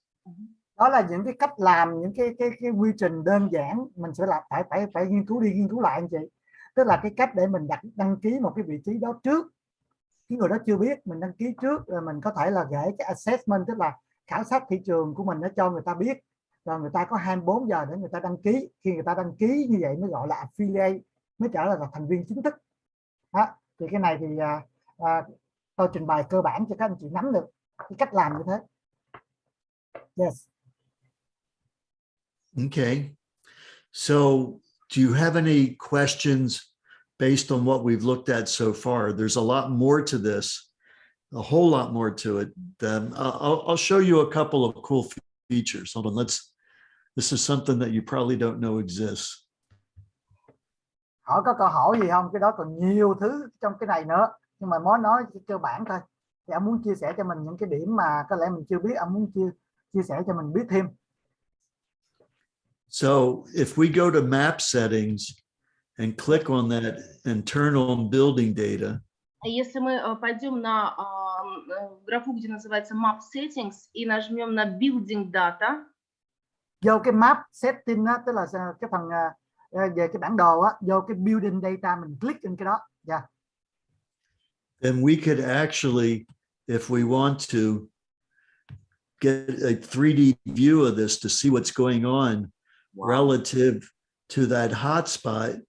Đó là những cái cách làm, những cái quy trình đơn giản mình sẽ làm phải nghiên cứu lại anh chị. Tức là cái cách để mình đăng ký một cái vị trí đó trước, cái người đó chưa biết, mình đăng ký trước rồi mình có thể là gửi cái assessment, tức là khảo sát thị trường của mình, nó cho người ta biết, rồi người ta có 24 giờ để người ta đăng ký. Khi người ta đăng ký như vậy mới gọi là affiliate, mới trở thành là thành viên chính thức. Đó. Thì cái này thì tôi trình bày cơ bản cho các anh chị nắm được cái cách làm như thế. Yes. Okay. So do you have any questions based on what we've looked at so far? There's a lot more to this, a whole lot more to it. I'll show you a couple of cool features. Hold on, this is something that you probably don't know exists. Họ có câu hỏi gì không? Cái đó còn nhiều thứ trong cái này nữa, nhưng mà mới nói cơ bản thôi. Thì ông muốn chia sẻ cho mình những cái điểm mà có lẽ mình chưa biết, ông muốn chia sẻ cho mình biết thêm. So if we go to map settings and click on that internal building data. Если мы пойдем на графу, где называется Map Settings, и нажмем на Building Data. Vô cái map setting á, tức là cái phần về cái bản đồ á, vô cái building data mình click trên cái đó. Yeah. Then we could actually, if we want to, get a 3D view of this to see what's going on relative to that hotspot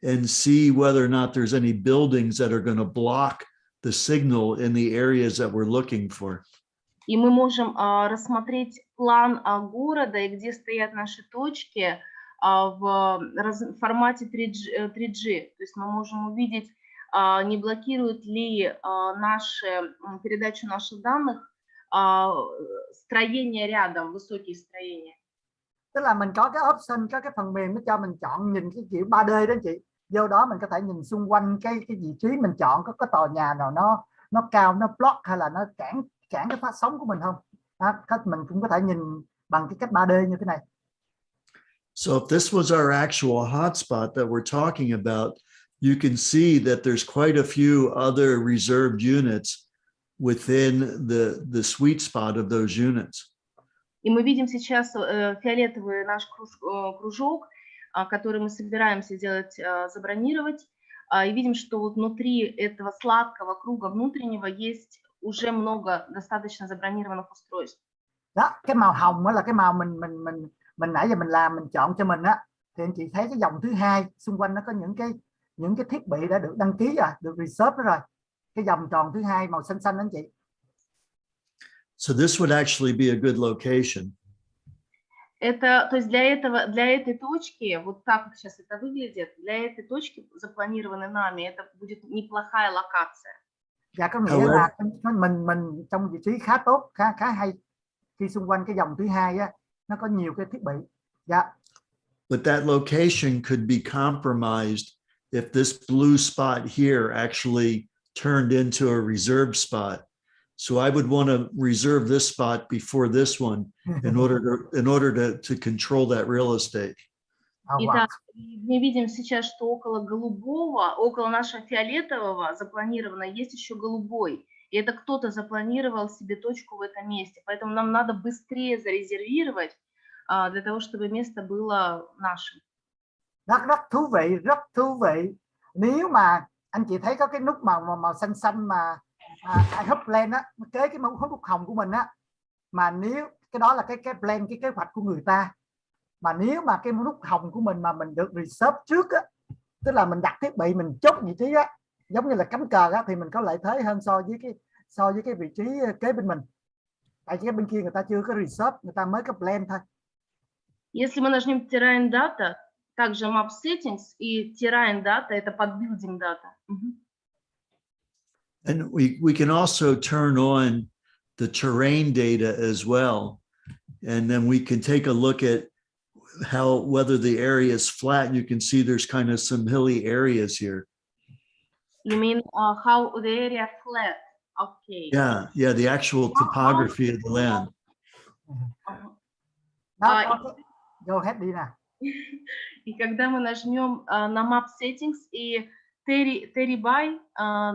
and see whether or not there's any buildings that are going to block the signal in the areas that we're looking for. И мы можем рассмотреть план города и где стоят наши точки в формате 3G. То есть мы можем увидеть, не блокирует ли передачу наших данных строения рядом, высокие строения. Tức là mình có cái option, có cái phần mềm nó cho mình chọn nhìn cái kiểu 3D đó anh chị. Vô đó mình có thể nhìn xung quanh cái vị trí mình chọn, có tòa nhà nào nó cao, nó block hay là nó cản cái phát sóng của mình không. Mình cũng có thể nhìn bằng cái cách 3D như thế này. So if this was our actual hotspot that we're talking about, you can see that there's quite a few other reserved units within the sweet spot of those units. И мы видим сейчас фиолетовый наш кружок, который мы собираемся забронировать, и видим, что вот внутри этого сладкого круга внутреннего есть уже много достаточно забронированных устройств. Đó, cái màu hồng đó là cái màu mình nãy giờ mình chọn cho mình á, thì anh chị thấy cái dòng thứ hai xung quanh nó có những cái thiết bị đã được đăng ký rồi, được reserve rồi. Cái dòng tròn thứ hai màu xanh anh chị. So this would actually be a good location. То есть для этой точки, вот так как сейчас это выглядит, для этой точки, запланированной нами, это будет неплохая локация. Dạ, có nghĩa là mình trong vị trí khá tốt, khá hay. Khi xung quanh cái dòng thứ hai á, nó có nhiều cái thiết bị. Dạ. But that location could be compromised if this blue spot here actually turned into a reserved spot. So I would want to reserve this spot before this one in order to control that real estate. Итак, мы видим сейчас, что около нашего фиолетового запланировано есть еще голубой. И это кто-то запланировал себе точку в этом месте. Поэтому нам надо быстрее зарезервировать для того, чтобы место было нашим. rất thú vị. Nếu mà anh chị thấy có cái nút màu xanh xanh mà iHub plan á, kế cái nút hồng của mình á, mà nếu cái đó là cái plan, cái kế hoạch của người ta, mà nếu mà cái nút hồng của mình mà mình được reserve trước á, tức là mình đặt thiết bị, mình chốt vị trí á, giống như là cắm cờ á, thì mình có lợi thế hơn so với cái vị trí kế bên mình. Tại cái bên kia người ta chưa có reserve, người ta mới có plan thôi. Если мы нажмем Terrain Data, также Map Settings и Terrain Data это под Building Data. And we can also turn on the terrain data as well. And then we can take a look at whether the area is flat. You can see there's kind of some hilly areas here. You mean how the area flat? Okay. Yeah, the actual topography of the land. Go ahead, đi nè. И когда мы нажмем на Map Settings и Terrain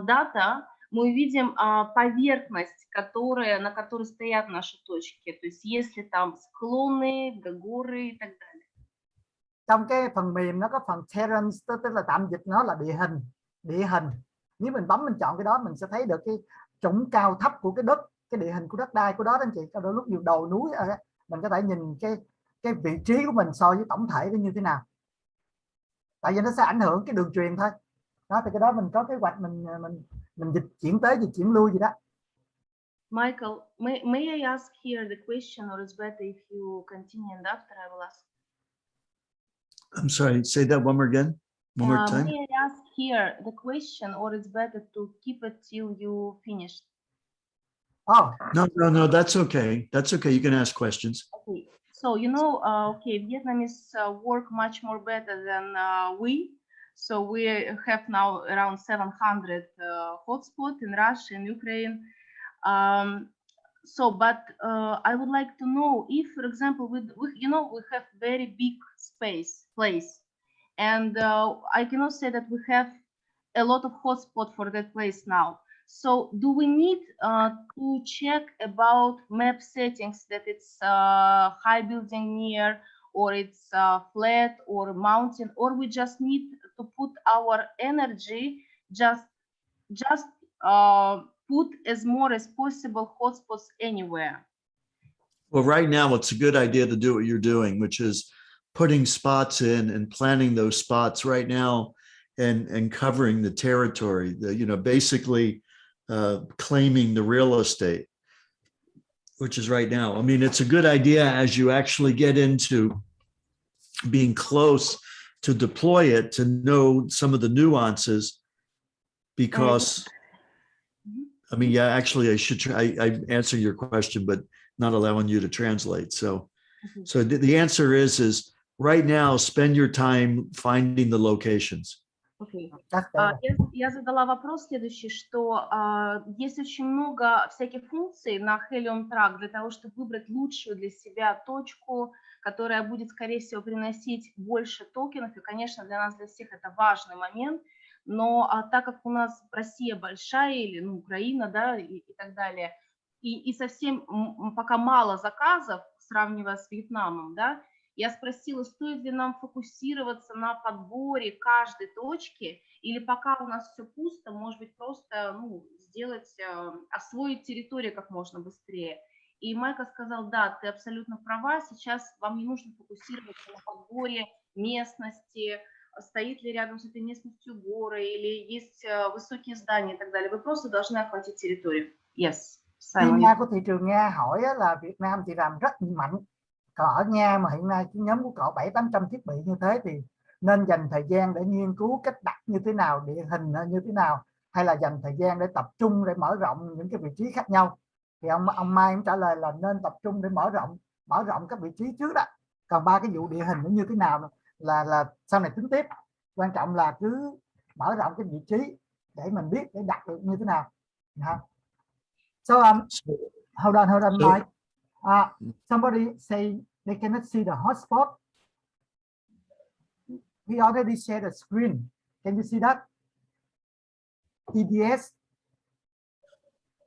Data, мы увидим поверхность, на которой стоят наши точки. То есть если там склоны, горы и так далее. Trong cái phần mềm nó có phần terrain, tức là tạm dịch nó là địa hình. Nếu mình bấm mình chọn cái đó, mình sẽ thấy được cái chủng cao thấp của cái đất, cái địa hình của đất đai của đó anh chị. Đôi lúc nhiều đồi núi mình có thể nhìn cái vị trí của mình so với tổng thể nó như thế nào. Tại vì nó sẽ ảnh hưởng cái đường truyền thôi. Đó, thì cái đó mình có kế hoạch mình dịch chuyển tới dịch chuyển lui gì đó. Michael, may I ask here the question, or it's better if you continue and after I will ask? I'm sorry, say that one more again. One more time. May I ask here the question, or it's better to keep it till you finish? Oh. No, that's okay. That's okay. You can ask questions. Okay. So, you know, Vietnamese work much more better than we. So we have now around 700 hotspots in Russia and Ukraine. But I would like to know if, for example, we have very big place, and I cannot say that we have a lot of hotspots for that place now. So do we need to check about map settings that it's high building near, or it's flat or mountain, or we just need to put our energy just put as more as possible hotspots anywhere? Well, right now it's a good idea to do what you're doing, which is putting spots in and planning those spots right now and covering the territory, basically claiming the real estate, which is right now. I mean, it's a good idea as you actually get into being close to deploy it, to know some of the nuances, because I mean, yeah, actually I answer your question, but not allowing you to translate. So the answer is right now, spend your time finding the locations. Okay. Я задала вопрос следующий, что есть очень много всяких функций на Helium Track для того, чтобы выбрать лучшую для себя точку, которая будет, скорее всего, приносить больше токенов. И, конечно, для нас, для всех это важный момент. Но так как у нас Россия большая, или Украина, да, и так далее, и совсем пока мало заказов, сравнивая с Вьетнамом, да, я спросила, стоит ли нам фокусироваться на подборе каждой точки, или пока у нас все пусто, может быть, просто освоить территорию как можно быстрее. И Майкл сказал, да, ты абсолютно права, сейчас вам не нужно фокусироваться на подборе местности, стоит ли рядом с этой местностью горы, или есть высокие здания и так далее. Вы просто должны охватить территорию. Yes. Chuyên gia của thị trường Nga hỏi là Việt Nam thì làm rất mạnh. Còn ở Nga mà hiện nay cái nhóm của cậu 700-800 thiết bị như thế thì nên dành thời gian để nghiên cứu cách đặt như thế nào, địa hình như thế nào, hay là dành thời gian để tập trung để mở rộng những cái vị trí khác nhau. Thì ông Mai cũng trả lời là nên tập trung để mở rộng các vị trí trước đó. Còn ba cái vụ địa hình nó như thế nào là sau này tính tiếp. Quan trọng là cứ mở rộng cái vị trí để mình biết để đặt được như thế nào. So hold on, Mike. Somebody say they cannot see the hotspot. We already shared the screen. Can you see that? EDS.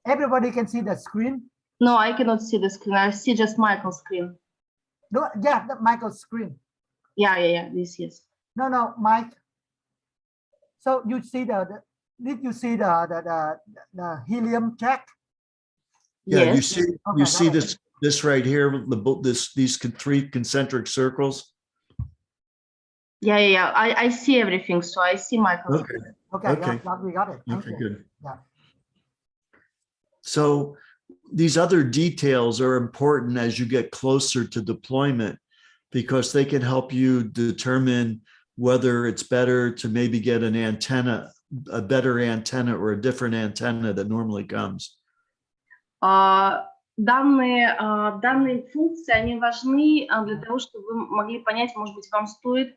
Everybody can see the screen. No, I cannot see the screen. I see just Michael's screen. Yeah, Michael's screen. Yeah. This yes. No, Mike. So you see did you see the helium jack? Yeah, you Yes. see, Okay, you see got it. this right here, these three concentric circles. Yeah. I see everything. So I see Michael. Okay. Okay, Okay. we got it. Thank Okay, you. good. Yeah. So these other details are important as you get closer to deployment because they can help you determine whether it's better to maybe get an antenna, a better antenna or a different antenna that normally comes. Данные функции, они важны для того, чтобы вы могли понять, может быть, вам стоит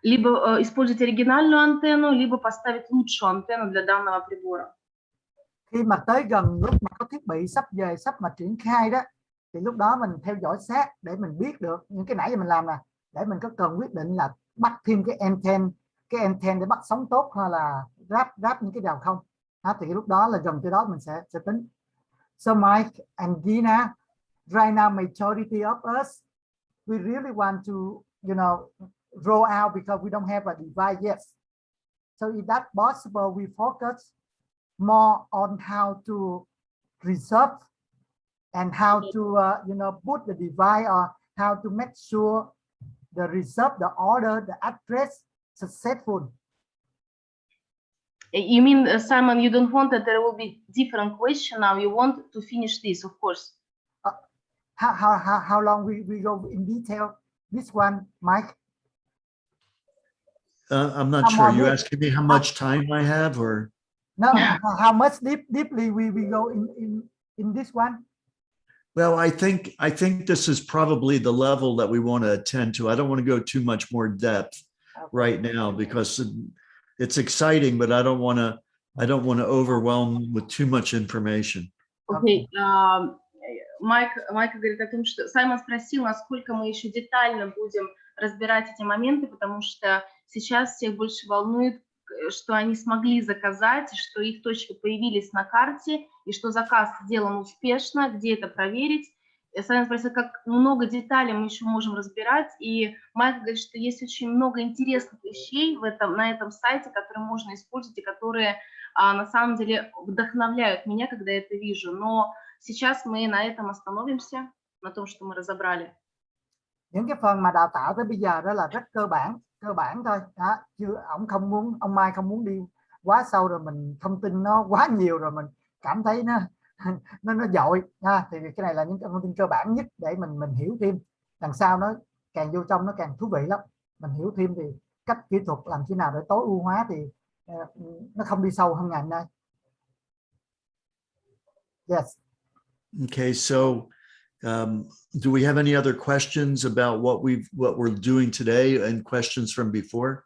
либо использовать оригинальную антенну, либо поставить лучшую антенну для данного прибора. Khi mà tới gần lúc mà có thiết bị sắp mà triển khai đó, thì lúc đó mình theo dõi sát để mình biết được những cái nãy giờ mình làm nè, để mình có cần quyết định là bắt thêm cái anten để bắt sóng tốt hay là ráp những cái rào không. Thì lúc đó là gần tới đó mình sẽ tính. So Mike and Gina, right now majority of us, we really want to, roll out because we don't have a device yet. So if that's possible, we focus more on how to reserve and how to, put the device or how to make sure the reserve, the order, the address successful. You mean, Simon, you don't want that there will be different question now, you want to finish this, of course. How long we go in detail? This one, Mike? I'm not sure. Are you asking me how much time I have or? No, how much deeply we go in this one? Well, I think this is probably the level that we want to attend to. I don't want to go too much more depth right now because it's exciting, but I don't want to overwhelm with too much information. Okay. Майк говорит о том, что Саймон спросил, насколько мы еще детально будем разбирать эти моменты, потому что сейчас всех больше волнует, что они смогли заказать, что их точки появились на карте, и что заказ сделан успешно, где это проверить. Саймон спросил, как много деталей мы еще можем разбирать, и Майк говорит, что есть очень много интересных вещей на этом сайте, которые можно использовать, и которые на самом деле вдохновляют меня, когда я это вижу. Но сейчас мы на этом остановимся, на том, что мы разобрали. Những cái phần mà đào tạo tới bây giờ đó là rất cơ bản thôi. Chứ ông Mai không muốn đi quá sâu rồi mình thông tin nó quá nhiều rồi mình cảm thấy nó dội. Thì cái này là những thông tin cơ bản nhất để mình hiểu thêm. Đằng sau nó càng vô trong nó càng thú vị lắm. Mình hiểu thêm thì cách kỹ thuật làm thế nào để tối ưu hóa thì nó không đi sâu hơn ngày hôm nay. Yes. Okay, so do we have any other questions about what we're doing today and questions from before?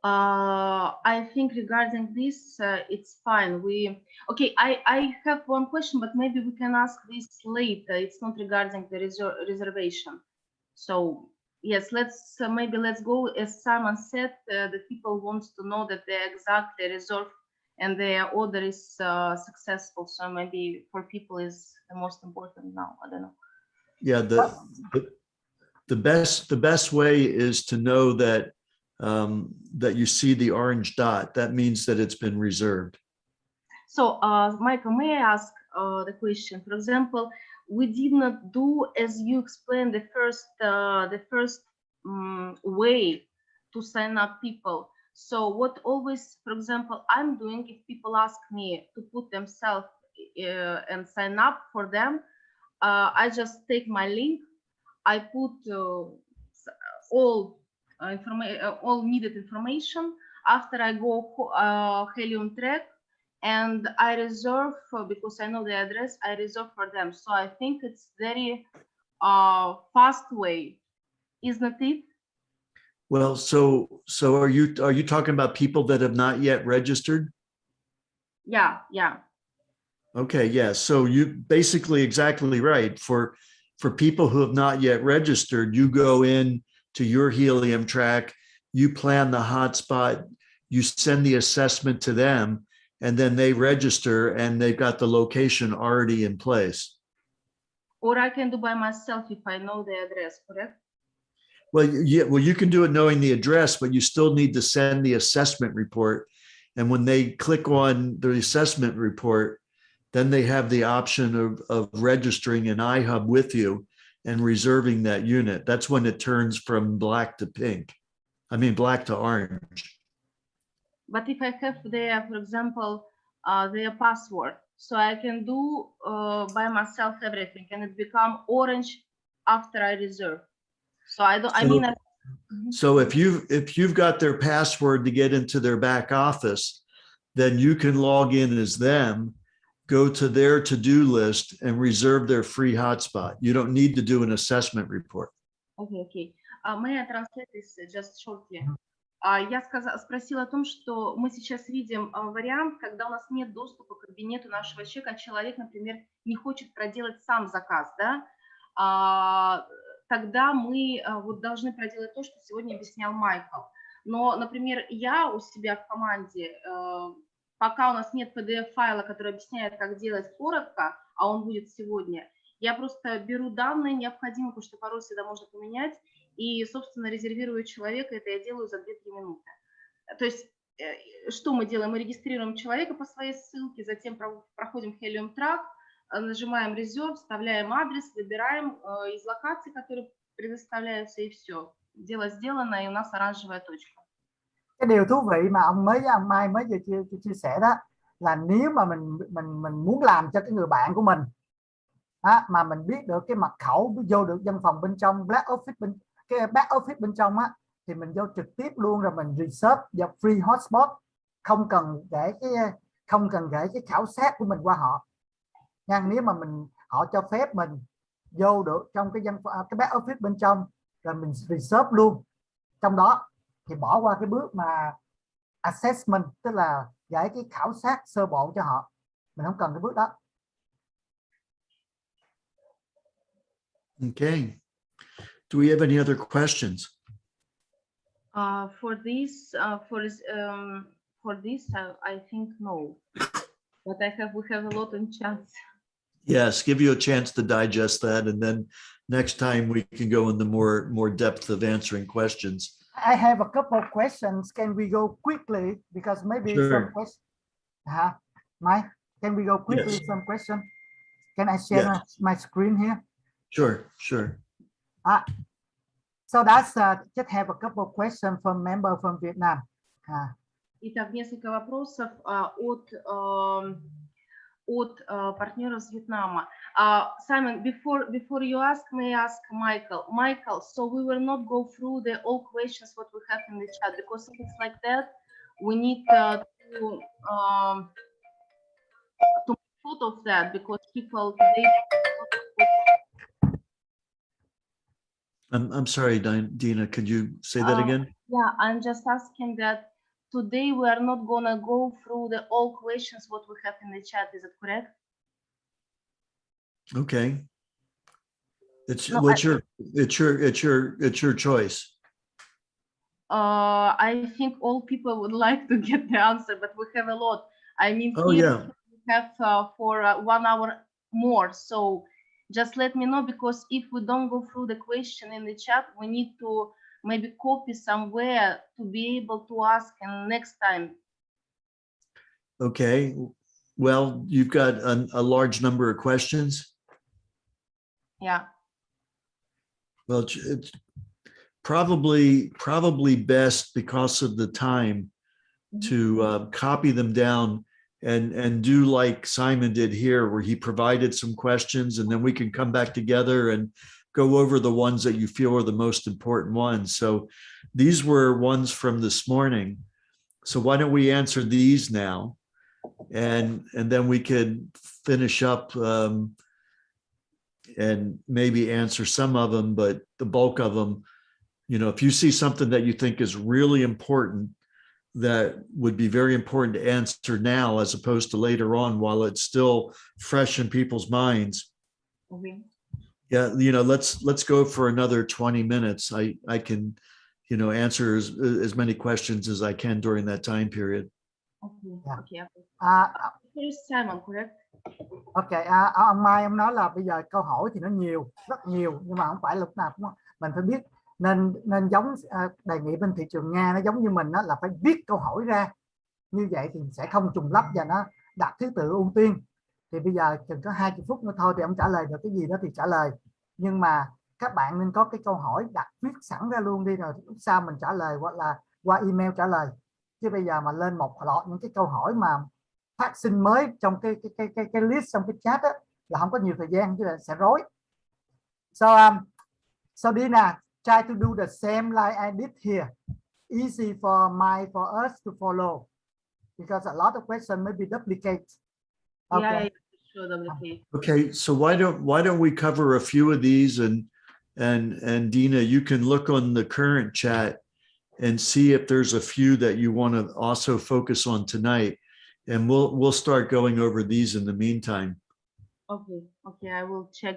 I think regarding this, it's fine. I have one question, but maybe we can ask this later. It's not regarding the reservation. So yes, let's go. As Simon said, the people want to know that they exactly reserve and their order is successful. So maybe for people is the most important now. I don't know. Yeah, the best way is to know that that you see the orange dot. That means that it's been reserved. So, Michael, may I ask the question? For example, we did not do, as you explained, the first way to sign up people. So what always, for example, I'm doing, if people ask me to put themselves and sign up for them, I just take my link, I put all needed information. After I go Helium track and I reserve, because I know the address, I reserve for them. So I think it's very fast way, isn't it? Well, so are you talking about people that have not yet registered? Yeah. Okay, yeah. So you basically exactly right. For people who have not yet registered, you go in to your Helium track, you plan the hotspot, you send the assessment to them, and then they register and they've got the location already in place. Or I can do by myself if I know the address, correct? Well, yeah, well, you can do it knowing the address, but you still need to send the assessment report. And when they click on the assessment report, then they have the option of registering an iHub with you and reserving that unit. That's when it turns from black to pink. I mean, black to orange. But if I have their, for example, their password, so I can do by myself everything, and it become orange after I reserve. So I don't. I mean. So if you've got their password to get into their back office, then you can log in as them, go to their to-do list and reserve their free hotspot. You don't need to do an assessment report. Okay. May I translate this just shortly? Я спросила о том, что мы сейчас видим вариант, когда у нас нет доступа к кабинету нашего человека, человек, например, не хочет проделать сам заказ, да? Тогда мы вот должны проделать то, что сегодня объяснял Майкл. Но, например, я у себя в команде, пока у нас нет PDF-файла, который объясняет, как делать коротко, а он будет сегодня, я просто беру данные необходимые, потому что пароль всегда можно поменять, и, собственно, резервирую человека, это я делаю за 2-3 минуты. То есть, что мы делаем? Мы регистрируем человека по своей ссылке, затем проходим Helium Track, нажимаем резерв, вставляем адрес, выбираем из локаций, которые предоставляются, и все. Дело сделано, и у нас оранжевая точка. Cái điều thú vị mà ông Mai mới vừa chia sẻ đó là nếu mà mình muốn làm cho cái người bạn của mình mà mình biết được cái mật khẩu vô được văn phòng bên trong back office bên trong thì mình vô trực tiếp luôn, rồi mình reserve the free hotspot, không cần gửi cái khảo sát của mình qua họ. Nếu mà họ cho phép mình vô được trong cái back office bên trong, rồi mình reserve luôn trong đó, thì bỏ qua cái bước mà assessment, tức là gửi cái khảo sát sơ bộ cho họ, mình không cần cái bước đó. Okay. Do we have any other questions? For this, I think no. But we have a lot in chats. Yes, give you a chance to digest that, and then next time we can go into more depth of answering questions. I have a couple of questions. Can we go quickly? Because maybe some questions. Mike, can we go quickly? Yes. Some question. Can I share my screen here? Sure. So that's just have a couple of questions from member from Vietnam. Итак, несколько вопросов от партнеров с Вьетнама. Simon, before you ask, may I ask Michael? Michael, so we will not go through all questions what we have in the chat, because if it's like that, we need to make note of that, because people today. I'm sorry, Dina, could you say that again? Yeah, I'm just asking that today we are not gonna go through all questions what we have in the chat. Is it correct? Okay. It's your choice. I think all people would like to get the answer, but we have a lot. I mean, we have for 1 hour more. So just let me know, because if we don't go through the question in the chat, we need to maybe copy somewhere to be able to ask next time. Okay. Well, you've got a large number of questions. Yeah. Well, it's probably best, because of the time, to copy them down and do like Simon did here, where he provided some questions, and then we can come back together and go over the ones that you feel are the most important ones. So these were ones from this morning. So why don't we answer these now, and then we could finish up and maybe answer some of them, but the bulk of them, if you see something that you think is really important, that would be very important to answer now, as opposed to later on while it's still fresh in people's minds. Okay. Yeah, let's go for another 20 minutes. I can, answer as many questions as I can during that time period. Okay. Here's Simon, correct? Okay, ông Mai ông nói là bây giờ câu hỏi thì nó rất nhiều, nhưng mà không phải lúc nào cũng mình phải biết nên giống đề nghị bên thị trường Nga nó giống như mình đó, là phải viết câu hỏi ra, như vậy thì sẽ không trùng lắp và nó đặt thứ tự ưu tiên. Thì bây giờ chừng có 20 phút nữa thôi thì ông trả lời được cái gì đó thì trả lời, nhưng mà các bạn nên có cái câu hỏi đặt viết sẵn ra luôn đi, rồi lúc sau mình trả lời hoặc là qua email trả lời, chứ bây giờ mà lên một loạt những cái câu hỏi mà phát sinh mới trong cái list trong cái chat á, là không có nhiều thời gian, chứ là sẽ rối. So Dina, try to do the same like I did here, easy for us to follow, because a lot of questions may be duplicate. Okay. Yeah, sure, duplicate. Okay, so why don't we cover a few of these, and Dina, you can look on the current chat and see if there's a few that you want to also focus on tonight, and we'll start going over these in the meantime. Okay, I will check.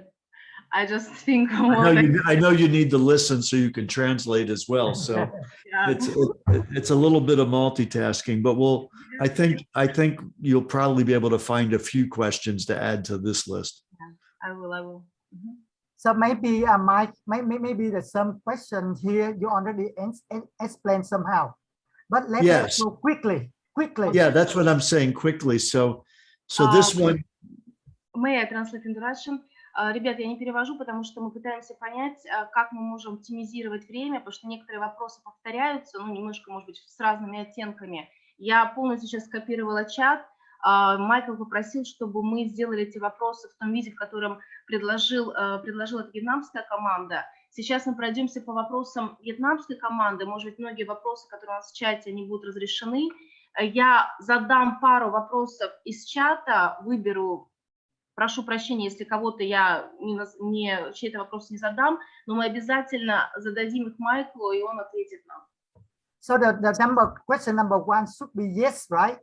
I just think I know you need to listen so you can translate as well. So yeah. it's a little bit of multitasking, but I think you'll probably be able to find a few questions to add to this list. Yeah, I will. Mm-hmm. So maybe Mike, maybe there's some questions here you already explained somehow, but let's go quickly. Yeah, that's what I'm saying, quickly. So this one. May I translate in Russian? Ребят, я не перевожу, потому что мы пытаемся понять, как мы можем оптимизировать время, потому что некоторые вопросы повторяются, ну, немножко, может быть, с разными оттенками. Я полностью сейчас скопировала чат. Майкл попросил, чтобы мы сделали эти вопросы в том виде, в котором предложила эта вьетнамская команда. Сейчас мы пройдемся по вопросам вьетнамской команды. Может быть, многие вопросы, которые у нас в чате, они будут разрешены. Я задам пару вопросов из чата, выберу. Прошу прощения, если кого-то я чей-то вопрос не задам, но мы обязательно зададим их Майклу, и он ответит нам. So question number one should be yes, right?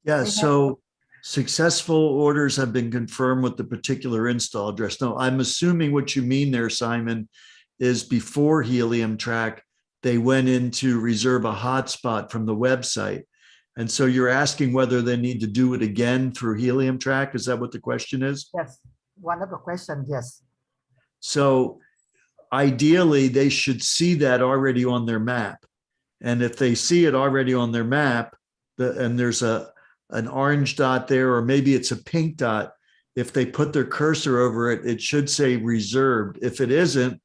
Yeah, so successful orders have been confirmed with the particular install address. No, I'm assuming what you mean there, Simon, is before Helium Track, they went in to reserve a hotspot from the website. And so you're asking whether they need to do it again through Helium Track. Is that what the question is? Yes, one of the questions, yes. So ideally, they should see that already on their map. And if they see it already on their map, and there's an orange dot there, or maybe it's a pink dot, if they put their cursor over it, it should say reserved. If it isn't,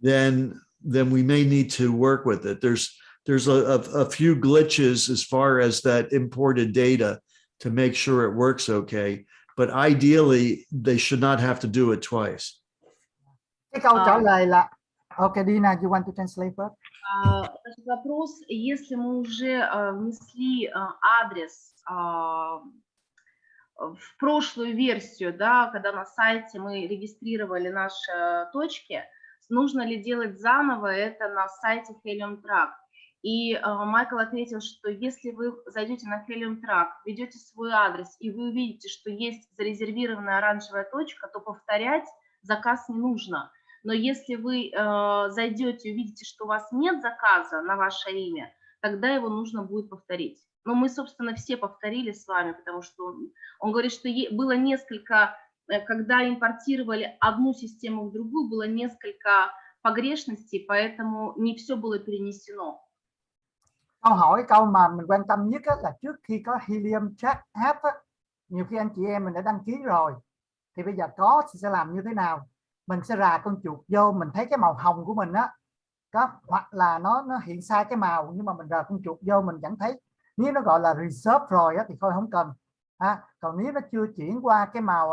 then we may need to work with it. There's a few glitches as far as that imported data to make sure it works okay. But ideally, they should not have to do it twice. Cái câu trả lời là, okay, Dina, you want to translate first? Вопрос, если мы уже внесли адрес в прошлую версию, да, когда на сайте мы регистрировали наши точки, нужно ли делать заново это на сайте Helium Track? И Майкл ответил, что если вы зайдете на Helium Track, введете свой адрес, и вы увидите, что есть зарезервированная оранжевая точка, то повторять заказ не нужно. Но если вы зайдете и увидите, что у вас нет заказа на ваше имя, тогда его нужно будет повторить. Но мы, собственно, все повторили с вами, потому что он говорит, что было несколько, когда импортировали одну систему в другую, было несколько погрешностей, поэтому не все было перенесено. Câu mà mình quan tâm nhất là trước khi có Helium Track app, nhiều khi anh chị em mình đã đăng ký rồi, thì bây giờ có thì sẽ làm như thế nào? Mình sẽ rà con chuột vô, mình thấy cái màu hồng của mình á, hoặc là nó hiện sai cái màu, nhưng mà mình rà con chuột vô mình vẫn thấy. Nếu nó gọi là reserve rồi á, thì thôi không cần. Còn nếu nó chưa chuyển qua cái màu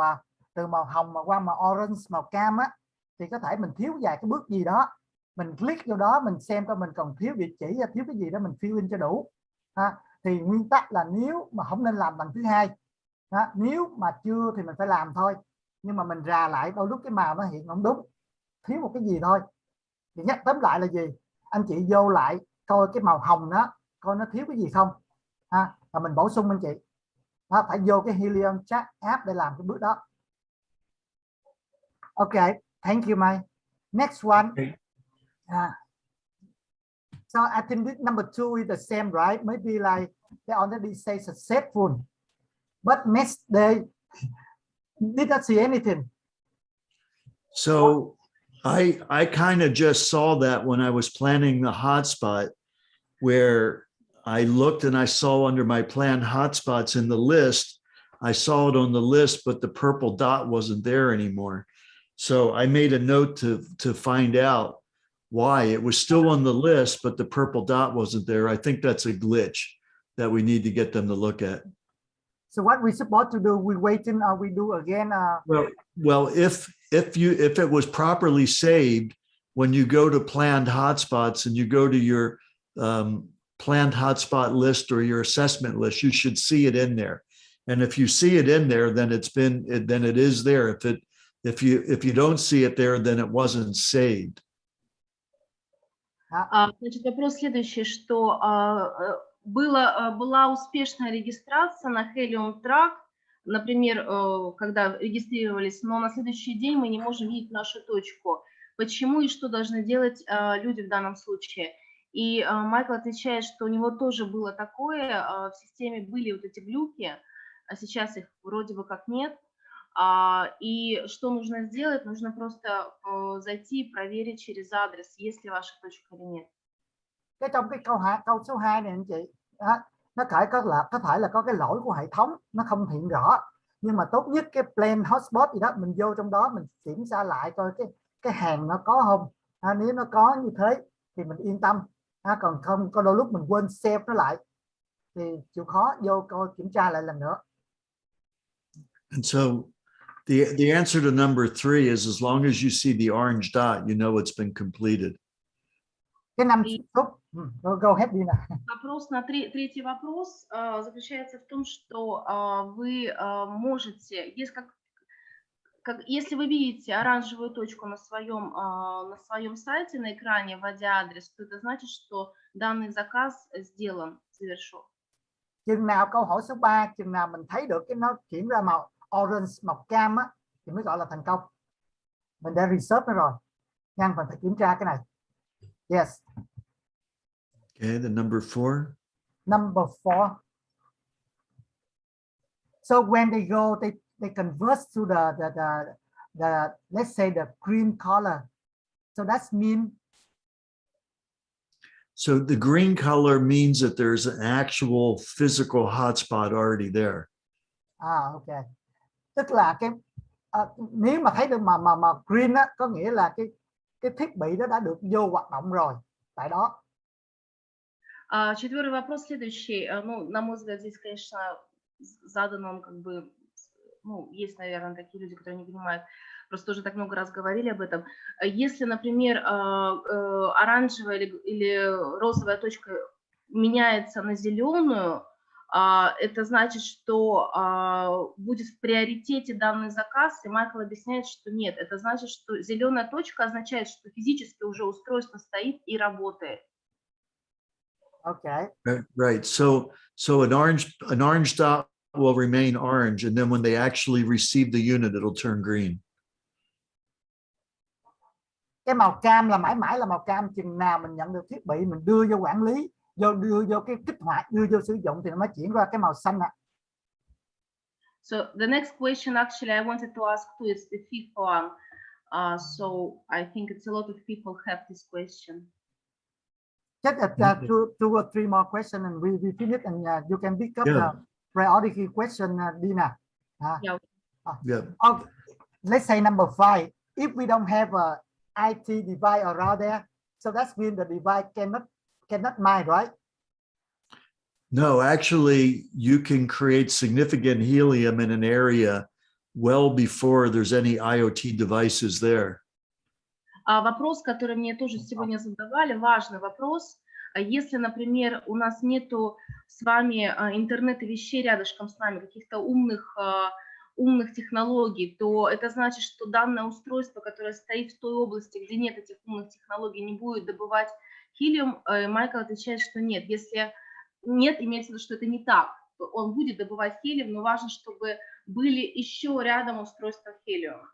từ màu hồng mà qua màu orange, màu cam á, thì có thể mình thiếu vài cái bước gì đó. Mình click vô đó, mình xem coi mình còn thiếu địa chỉ, thiếu cái gì đó mình fill in cho đủ. Thì nguyên tắc là nếu mà không nên làm lần thứ hai. Nếu mà chưa thì mình phải làm thôi. Nhưng mà mình rà lại đôi lúc cái màu nó hiện không đúng, thiếu một cái gì thôi. Thì nhắc tóm lại là gì? Anh chị vô lại coi cái màu hồng đó, coi nó thiếu cái gì không. Và mình bổ sung anh chị. Phải vô cái Helium Track app để làm cái bước đó. Okay, thank you, Mai. Next one. So I think this number 2 is the same, right? Maybe like they already say successful, but next day did not see anything. So I kind of just saw that when I was planning the hotspot, where I looked and I saw under my planned hotspots in the list, I saw it on the list, but the purple dot wasn't there anymore. So I made a note to find out why. It was still on the list, but the purple dot wasn't there. I think that's a glitch that we need to get them to look at. So what we supposed to do? We waiting or we do again? Well, if it was properly saved, when you go to planned hotspots and you go to your planned hotspot list or your assessment list, you should see it in there. And if you see it in there, then it is there. If you don't see it there, then it wasn't saved. Значит, вопрос следующий, что была успешная регистрация на Helium Track, например, когда регистрировались, но на следующий день мы не можем видеть нашу точку. Почему и что должны делать люди в данном случае? И Майкл отвечает, что у него тоже было такое, в системе были вот эти глюки, а сейчас их вроде бы как нет. И что нужно сделать? Нужно просто зайти и проверить через адрес, есть ли ваша точка или нет. Cái trong cái câu số 2 này anh chị, nó có phải là có cái lỗi của hệ thống, nó không hiện rõ, nhưng mà tốt nhất cái plan hotspot gì đó mình vô trong đó mình kiểm tra lại coi cái hàng nó có không. Nếu nó có như thế thì mình yên tâm, còn không có đôi lúc mình quên save nó lại thì chịu khó vô coi kiểm tra lại lần nữa. And so the answer to number 3 is as long as you see the orange dot, you know it's been completed. Cái 5 phút, go ahead đi nào. Вопрос на третий вопрос заключается в том, что вы можете, если вы видите оранжевую точку на своем сайте, на экране, вводя адрес, то это значит, что данный заказ сделан, завершен. Chừng nào câu hỏi số 3, chừng nào mình thấy được cái nó chuyển ra màu orange, màu cam á, thì mới gọi là thành công. Mình đã research nó rồi, nhưng mình phải kiểm tra cái này. Yes. Okay, the number 4. Number 4. So when they go, they convert to the let's say the green color. So that means. So the green color means that there's an actual physical hotspot already there. Okay. Tức là nếu mà thấy được mà green á, có nghĩa là cái thiết bị đó đã được vô hoạt động rồi tại đó. Четвертый вопрос следующий. Ну, на мой взгляд, здесь, конечно, задан он как бы, ну, есть, наверное, такие люди, которые не понимают, просто уже так много раз говорили об этом. Если, например, оранжевая или розовая точка меняется на зеленую, это значит, что будет в приоритете данный заказ, и Майкл объясняет, что нет. Это значит, что зеленая точка означает, что физически уже устройство стоит и работает. Okay. Right. So an orange dot will remain orange, and then when they actually receive the unit, it'll turn green. Cái màu cam là mãi mãi là màu cam, chừng nào mình nhận được thiết bị mình đưa vô quản lý, đưa vô cái kích hoạt, đưa vô sử dụng thì nó mới chuyển qua cái màu xanh ạ. So the next question, actually, I wanted to ask too. It's the fifth one. So I think it's a lot of people have this question. Just two or three more questions and we finish, and you can pick up the priority question, Dina. Yeah. Okay. Let's say number 5. If we don't have a IT device around there, so that means the device cannot mine, right? No, actually, you can create significant helium in an area well before there's any IoT devices there. Вопрос, который мне тоже сегодня задавали, важный вопрос. Если, например, у нас нету с вами интернета вещей рядышком с нами, каких-то умных технологий, то это значит, что данное устройство, которое стоит в той области, где нет этих умных технологий, не будет добывать хелиум. Майкл отвечает, что нет. Если нет, имеется в виду, что это не так. Он будет добывать хелиум, но важно, чтобы были еще рядом устройства хелиума.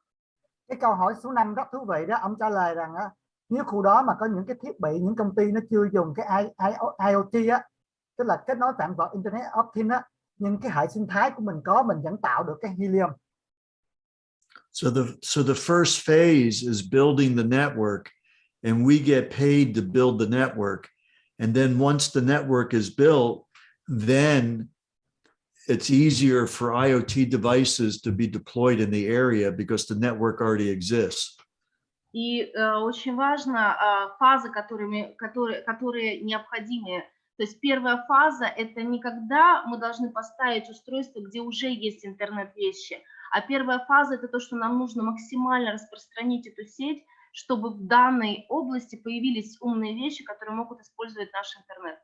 Cái câu hỏi số 5 rất thú vị đó, ông trả lời rằng nếu khu đó mà có những cái thiết bị, những công ty nó chưa dùng cái IoT á, tức là kết nối vạn vật Internet of Things á, nhưng cái hệ sinh thái của mình có, mình vẫn tạo được cái helium. So the first phase is building the network, and we get paid to build the network. And then once the network is built, then it's easier for IoT devices to be deployed in the area because the network already exists. И очень важно фазы, которые необходимы. То есть первая фаза – это не когда мы должны поставить устройство, где уже есть интернет-вещи, а первая фаза – это то, что нам нужно максимально распространить эту сеть, чтобы в данной области появились умные вещи, которые могут использовать наш интернет.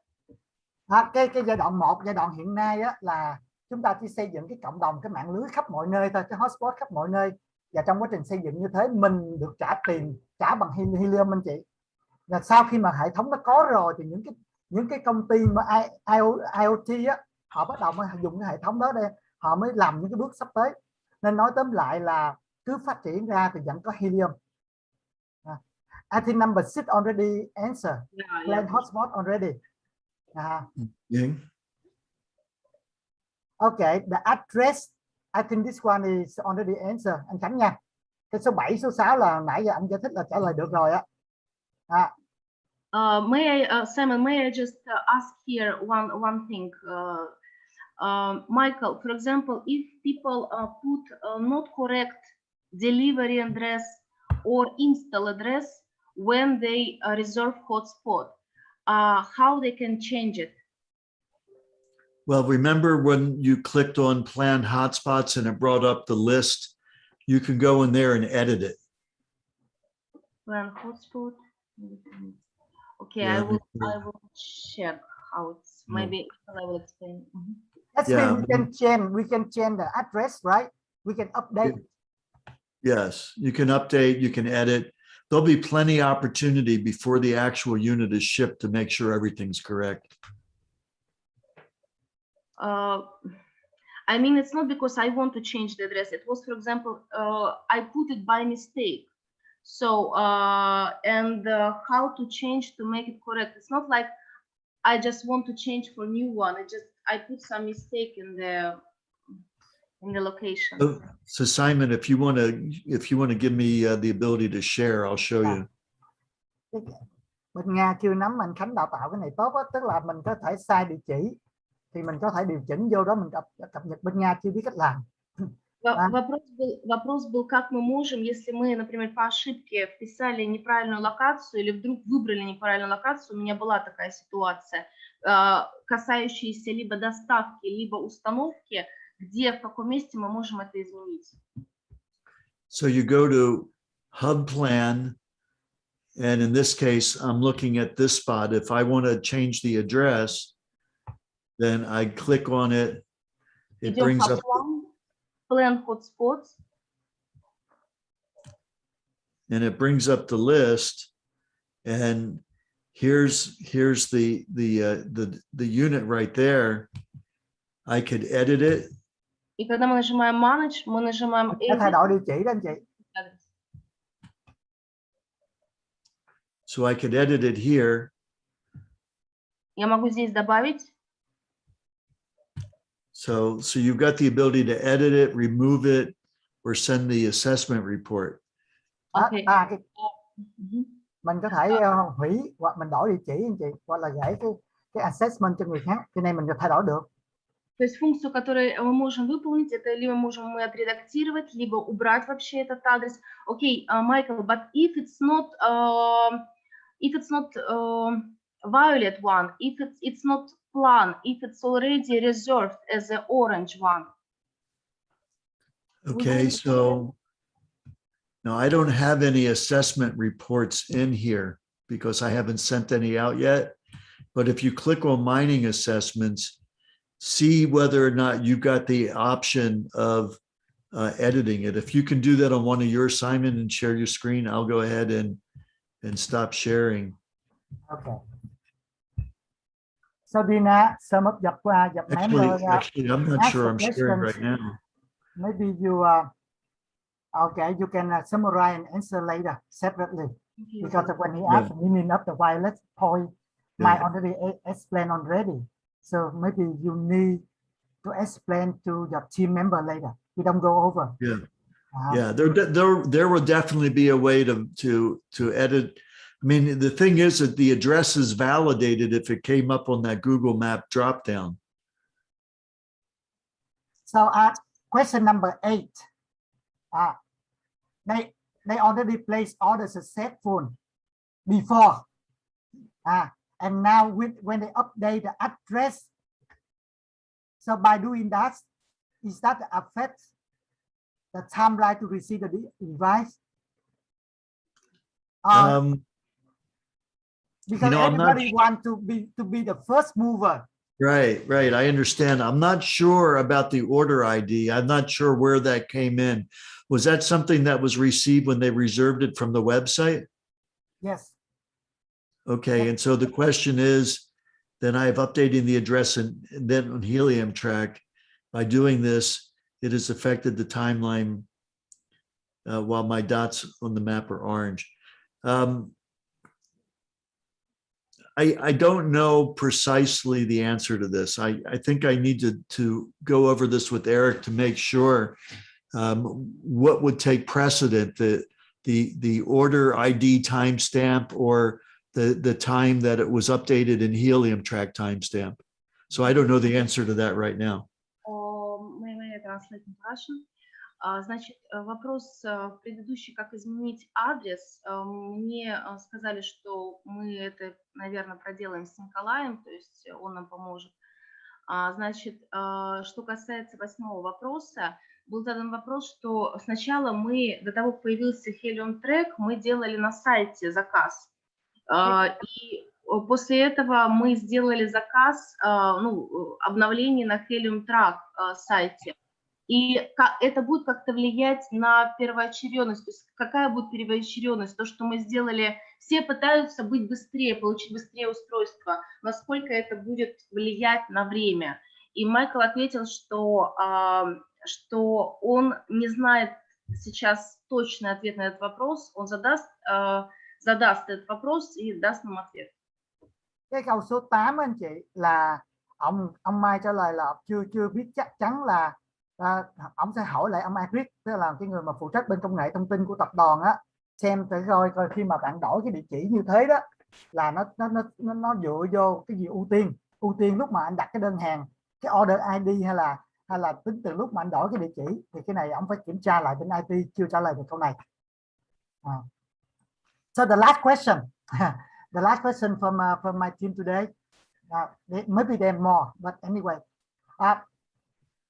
Cái giai đoạn 1, giai đoạn hiện nay á, là chúng ta chỉ xây dựng cái cộng đồng, cái mạng lưới khắp mọi nơi thôi, cái hotspot khắp mọi nơi. Và trong quá trình xây dựng như thế mình được trả tiền, trả bằng helium anh chị. Và sau khi mà hệ thống nó có rồi thì những cái công ty mà IoT á, họ bắt đầu mới dùng cái hệ thống đó để họ mới làm những cái bước sắp tới. Nên nói tóm lại là cứ phát triển ra thì vẫn có helium. I think number 6 already answer. Plan hotspot already. Yeah. Okay, the address, I think this one is already answered. Anh Khánh nha. Cái số 7, số 6 là nãy giờ anh giải thích là trả lời được rồi á. Simon, may I just ask here one thing? Michael, for example, if people put not correct delivery address or install address when they reserve hotspot, how they can change it? Well, remember when you clicked on planned hotspots and it brought up the list, you can go in there and edit it. Plan hotspot. Okay, Yeah, I will check how it's, maybe I will explain. That's we can change the address, right? We can update. Yes, you can update, you can edit. There'll be plenty of opportunity before the actual unit is shipped to make sure everything's correct. I mean, it's not because I want to change the address. It was, for example, I put it by mistake. So, and how to change to make it correct. It's not like I just want to change for new one. I put some mistake in the location. So Simon, if you want to give me the ability to share, I'll show you. Bên Nga chưa nắm, anh Khánh đào tạo cái này tốt á, tức là mình có thể sai địa chỉ thì mình có thể điều chỉnh vô đó, mình cập nhật. Bên Nga chưa biết cách làm. Вопрос был, как мы можем, если мы, например, по ошибке вписали неправильную локацию или вдруг выбрали неправильную локацию, у меня была такая ситуация, касающаяся либо доставки, либо установки, где, в каком месте мы можем это изменить. So you go to hub plan, and in this case, I'm looking at this spot. If I want to change the address, then I click on it. It brings up plan hotspots. And it brings up the list, and here's the unit right there. I could edit it. И когда мы нажимаем manage, мы нажимаем thay đổi địa chỉ đó anh chị. So I could edit it here. Я могу здесь добавить. So you've got the ability to edit it, remove it, or send the assessment report. Okay. Mình có thể hủy hoặc mình đổi địa chỉ anh chị, hoặc là gửi cái assessment cho người khác. Cái này mình có thay đổi được. То есть функцию, которую мы можем выполнить, это либо можем мы отредактировать, либо убрать вообще этот адрес. Okay, Michael, but if it's not violet one, if it's not plan, if it's already reserved as an orange one. Okay, so no, I don't have any assessment reports in here because I haven't sent any out yet. But if you click on mining assessments, see whether or not you got the option of editing it. If you can do that on one of yours, Simon, and share your screen, I'll go ahead and stop sharing. Okay. So Dina, sum up dập member. Actually, I'm not sure I'm sharing right now. Maybe you okay, you can summarize and answer later separately, because when he asked the meaning of the violet point, mine already explained already. So maybe you need to explain to your team member later. We don't go over. Yeah. Yeah, there will definitely be a way to edit. I mean, the thing is that the address is validated if it came up on that Google Map dropdown. So question number 8. They already placed orders successful before. And now when they update the address, so by doing that, is that affect the timeline to receive the device? Because everybody wants to be the first mover. Right. I understand. I'm not sure about the order ID. I'm not sure where that came in. Was that something that was received when they reserved it from the website? Yes. Okay. And so the question is, then I have updating the address and then on Helium track. By doing this, it has affected the timeline while my dots on the map are orange. I don't know precisely the answer to this. I think I need to go over this with Eric to make sure what would take precedent, the order ID timestamp or the time that it was updated in Helium track timestamp. So I don't know the answer to that right now. Значит, вопрос предыдущий, как изменить адрес. Мне сказали, что мы это, наверное, проделаем с Николаем, то есть он нам поможет. Значит, что касается 8-го вопроса, был задан вопрос, что сначала мы, до того, как появился Helium Track, мы делали на сайте заказ. И после этого мы сделали заказ, обновление на Helium Track сайте. И это будет как-то влиять на первоочередность. То есть какая будет первоочередность? То, что мы сделали, все пытаются быть быстрее, получить быстрее устройство. Насколько это будет влиять на время? И Майкл ответил, что он не знает сейчас точный ответ на этот вопрос. Он задаст этот вопрос и даст нам ответ. Cái câu số 8 anh chị là ông Mai trả lời là chưa biết chắc chắn là ông sẽ hỏi lại ông Agric, tức là cái người mà phụ trách bên công nghệ thông tin của tập đoàn á, xem thử coi khi mà bạn đổi cái địa chỉ như thế đó là nó dựa vô cái gì ưu tiên lúc mà anh đặt cái đơn hàng, cái order ID hay là tính từ lúc mà anh đổi cái địa chỉ, thì cái này ông phải kiểm tra lại bên IT, chưa trả lời được câu này. So the last question from my team today, maybe there are more, but anyway.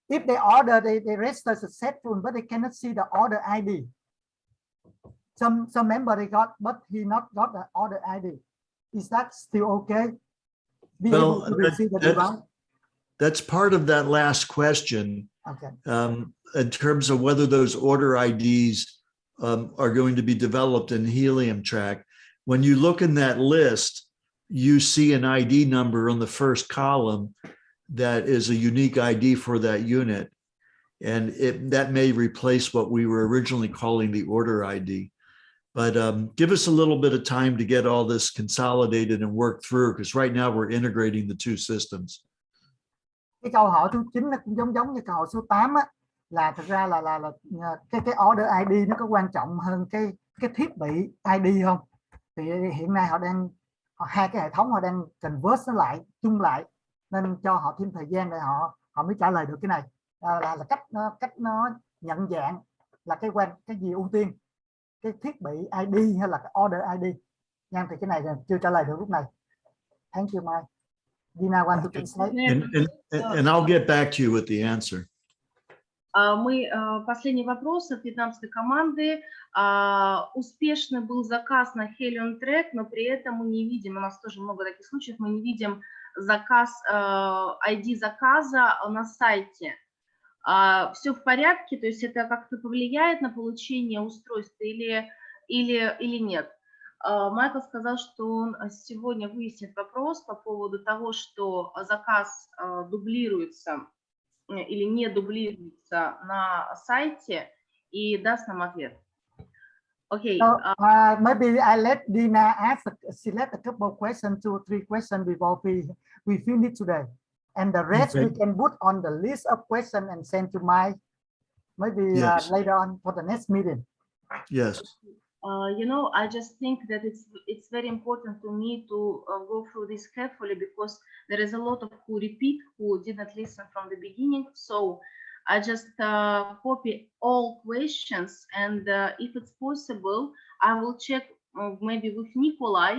If they order, they register successful, but they cannot see the order ID. Some member they got, but he not got the order ID. Is that still okay? Well, that's part of that last question. Okay. In terms of whether those order IDs are going to be developed in Helium track. When you look in that list, you see an ID number on the first column that is a unique ID for that unit. And that may replace what we were originally calling the order ID. But give us a little bit of time to get all this consolidated and work through, because right now we're integrating the two systems. Cái câu hỏi thứ 9 nó cũng giống như câu hỏi số 8 á, là thực ra là cái order ID nó có quan trọng hơn cái thiết bị ID không? Thì hiện nay hai cái hệ thống họ đang convert nó lại, chung lại, nên cho họ thêm thời gian để họ mới trả lời được cái này. Là cách nó nhận dạng là cái gì ưu tiên, cái thiết bị ID hay là cái order ID nha. Thì cái này chưa trả lời được lúc này. Thank you, Mike. Dina want to translate. And I'll get back to you with the answer. Последний вопрос от вьетнамской команды. Успешный был заказ на Helium Track, но при этом мы не видим, у нас тоже много таких случаев, мы не видим заказ, ID заказа на сайте. Все в порядке, то есть это как-то повлияет на получение устройства или нет? Майкл сказал, что он сегодня выяснит вопрос по поводу того, что заказ дублируется или не дублируется на сайте, и даст нам ответ. Okay. So, maybe I let Dina select a couple of questions, 2 or 3 questions before we finish today, and the rest we can put on the list of questions and send to my maybe Yes. later on for the next meeting. Yes. You know, I just think that it's very important to me to go through this carefully, because there is a lot of who repeat, who didn't listen from the beginning. So I just copy all questions, and if it's possible, I will check maybe with Nikolai.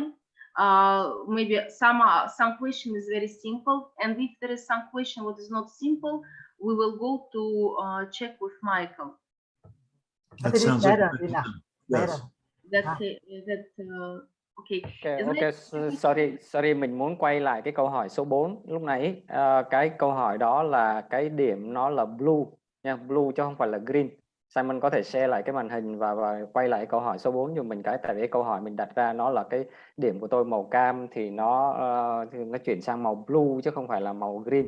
Maybe some question is very simple, and if there is some question what is not simple, we will go to check with Michael. I That think it's sounds like a better, good Lina. plan. Better. Yes. That's okay. Sorry, mình muốn quay lại cái câu hỏi số 4 lúc nãy. Cái câu hỏi đó là cái điểm nó là blue nha, blue chứ không phải là green. Simon có thể share lại cái màn hình và quay lại câu hỏi số 4 giùm mình cái, tại vì câu hỏi mình đặt ra nó là cái điểm của tôi màu cam thì nó chuyển sang màu blue chứ không phải là màu green.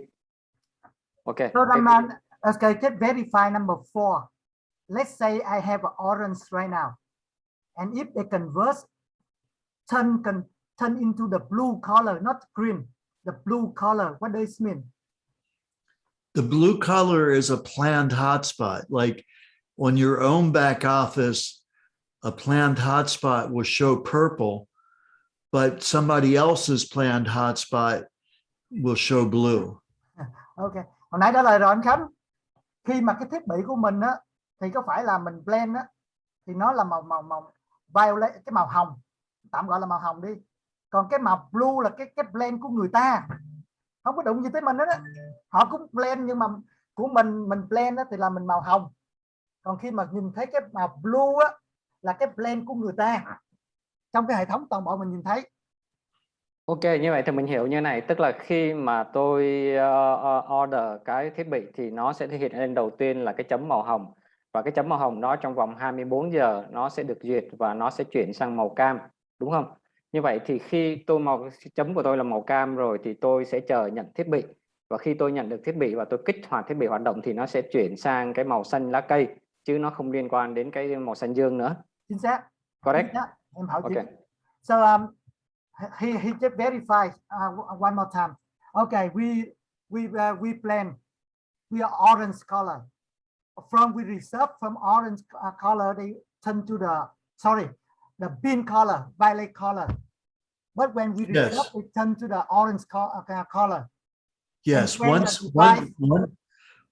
Okay. So okay, just verify number 4. Let's say I have an orange right now, and if they convert, turn into the blue color, not green, the blue color. What does it mean? The blue color is a planned hotspot. Like on your own back office, a planned hotspot will show purple, but somebody else's planned hotspot will show blue. Okay. Hồi nãy trả lời rồi anh Khánh. Khi mà cái thiết bị của mình á, thì có phải là mình blend á, thì nó là màu violet, cái màu hồng, tạm gọi là màu hồng đi. Còn cái màu blue là cái blend của người ta, không có đụng gì tới mình đó. Họ cũng blend nhưng mà của mình blend đó thì là mình màu hồng. Còn khi mà nhìn thấy cái màu blue á, là cái blend của người ta. Trong cái hệ thống toàn bộ mình nhìn thấy. Ok, như vậy thì mình hiểu như này, tức là khi mà tôi order cái thiết bị thì nó sẽ thể hiện lên đầu tiên là cái chấm màu hồng, và cái chấm màu hồng đó trong vòng 24 giờ nó sẽ được duyệt và nó sẽ chuyển sang màu cam, đúng không? Như vậy thì khi chấm của tôi là màu cam rồi thì tôi sẽ chờ nhận thiết bị, và khi tôi nhận được thiết bị và tôi kích hoạt thiết bị hoạt động thì nó sẽ chuyển sang cái màu xanh lá cây, chứ nó không liên quan đến cái màu xanh dương nữa. Chính xác. Correct. Chính xác. Em hỏi Okay. So he just verified one more time. Okay, we plan. We are orange color. We reserve from orange color. They turn to the bean color, violet color. But when we reserve, Yes. we turn to the orange color. Yes.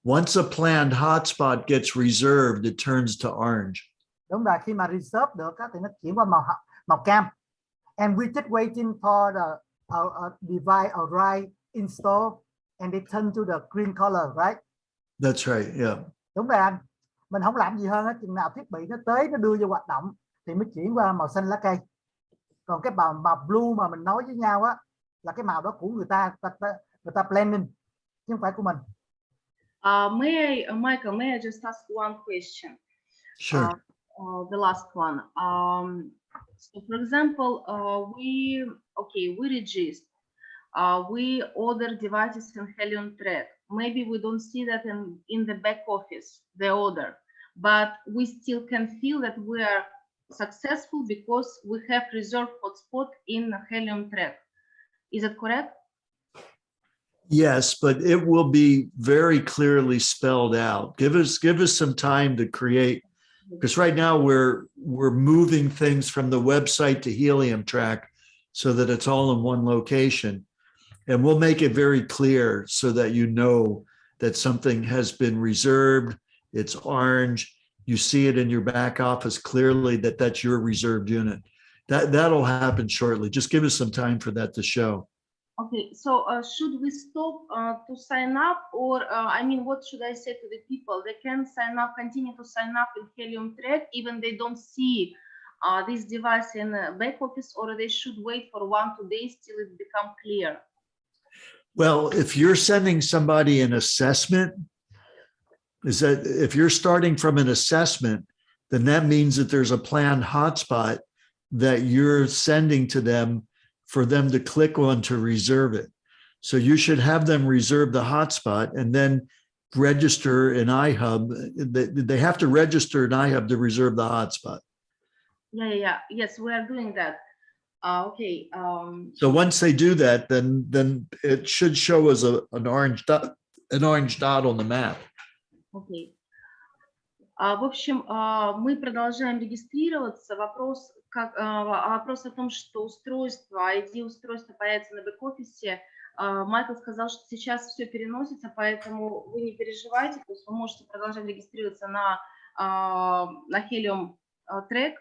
Once a planned hotspot gets reserved, it turns to orange. Đúng rồi, khi mà reserve được thì nó chuyển qua màu cam. And we just waiting for the device arrive, install, and they turn to the green color, right? That's right. Yeah. Đúng rồi anh. Mình không làm gì hơn hết, chừng nào thiết bị nó tới, nó đưa vô hoạt động thì mới chuyển qua màu xanh lá cây. Còn cái màu blue mà mình nói với nhau á, là cái màu đó của người ta blending, chứ không phải của mình. Michael, may I just ask one question? Sure. The last one. So for example, we register, we order devices in Helium Track. Maybe we don't see that in the back office, the order, but we still can feel that we are successful because we have reserved hotspot in Helium Track. Is it correct? Yes, but it will be very clearly spelled out. Give us some time to create, because right now we're moving things from the website to Helium Track so that it's all in one location. And we'll make it very clear so that you know that something has been reserved, it's orange, you see it in your back office clearly that that's your reserved unit. That'll happen shortly. Just give us some time for that to show. Okay, so should we stop to sign up, or I mean, what should I say to the people? They can sign up, continue to sign up in Helium Track, even they don't see this device in the back office, or they should wait for 1-2 days till it become clear? Well, if you're sending somebody an assessment, is that if you're starting from an assessment, then that means that there's a planned hotspot that you're sending to them for them to click on to reserve it. So you should have them reserve the hotspot and then register in iHub. They have to register in iHub to reserve the hotspot. Yeah. Yes, we are doing that. Okay. So once they do that, then it should show as an orange dot on the map. Okay. В общем, мы продолжаем регистрироваться. Вопрос о том, что ID устройства появится на бэк-офисе, Майкл сказал, что сейчас все переносится, поэтому вы не переживайте, то есть вы можете продолжать регистрироваться на Helium трек.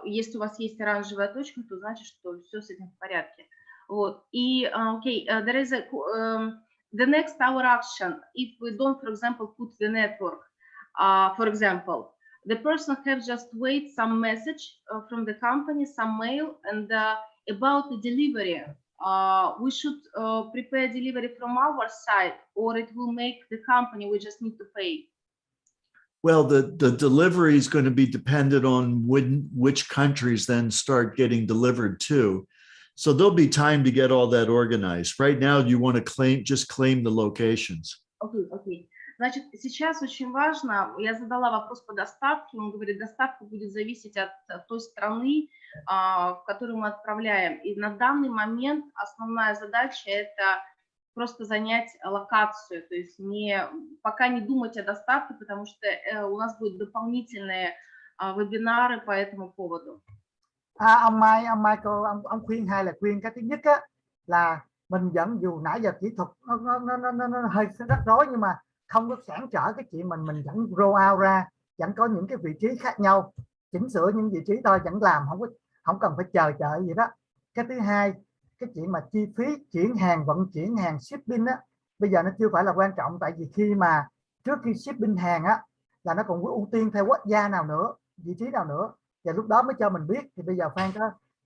Если у вас есть оранжевая точка, то значит, что все с этим в порядке. Вот. И, there is the next our action, if we don't, for example, put the network, for example, the person have just wait some message from the company, some mail, and about the delivery, we should prepare delivery from our side, or it will make the company, we just need to pay. Well, the delivery is going to be dependent on which countries then start getting delivered to. So there'll be time to get all that organized. Right now, you want to just claim the locations. Okay. Значит, сейчас очень важно, я задала вопрос по доставке, он говорит, доставка будет зависеть от той страны, в которую мы отправляем. И на данный момент основная задача – это просто занять локацию, то есть пока не думать о доставке, потому что у нас будут дополнительные вебинары по этому поводу. Ông Michael, ông khuyên hai là khuyên cái thứ nhất á, là mình vẫn dù nãy giờ kỹ thuật nó hơi rắc rối, nhưng mà không có cản trở cái chuyện mình vẫn roll out ra, vẫn có những cái vị trí khác nhau, chỉnh sửa những vị trí thôi, vẫn làm, không cần phải chờ gì đó. Cái thứ hai, cái chuyện mà chi phí chuyển hàng, vận chuyển hàng, shipping á, bây giờ nó chưa phải là quan trọng, tại vì khi mà trước khi shipping hàng á là nó còn có ưu tiên theo quốc gia nào nữa, vị trí nào nữa, và lúc đó mới cho mình biết. Thì bây giờ Phan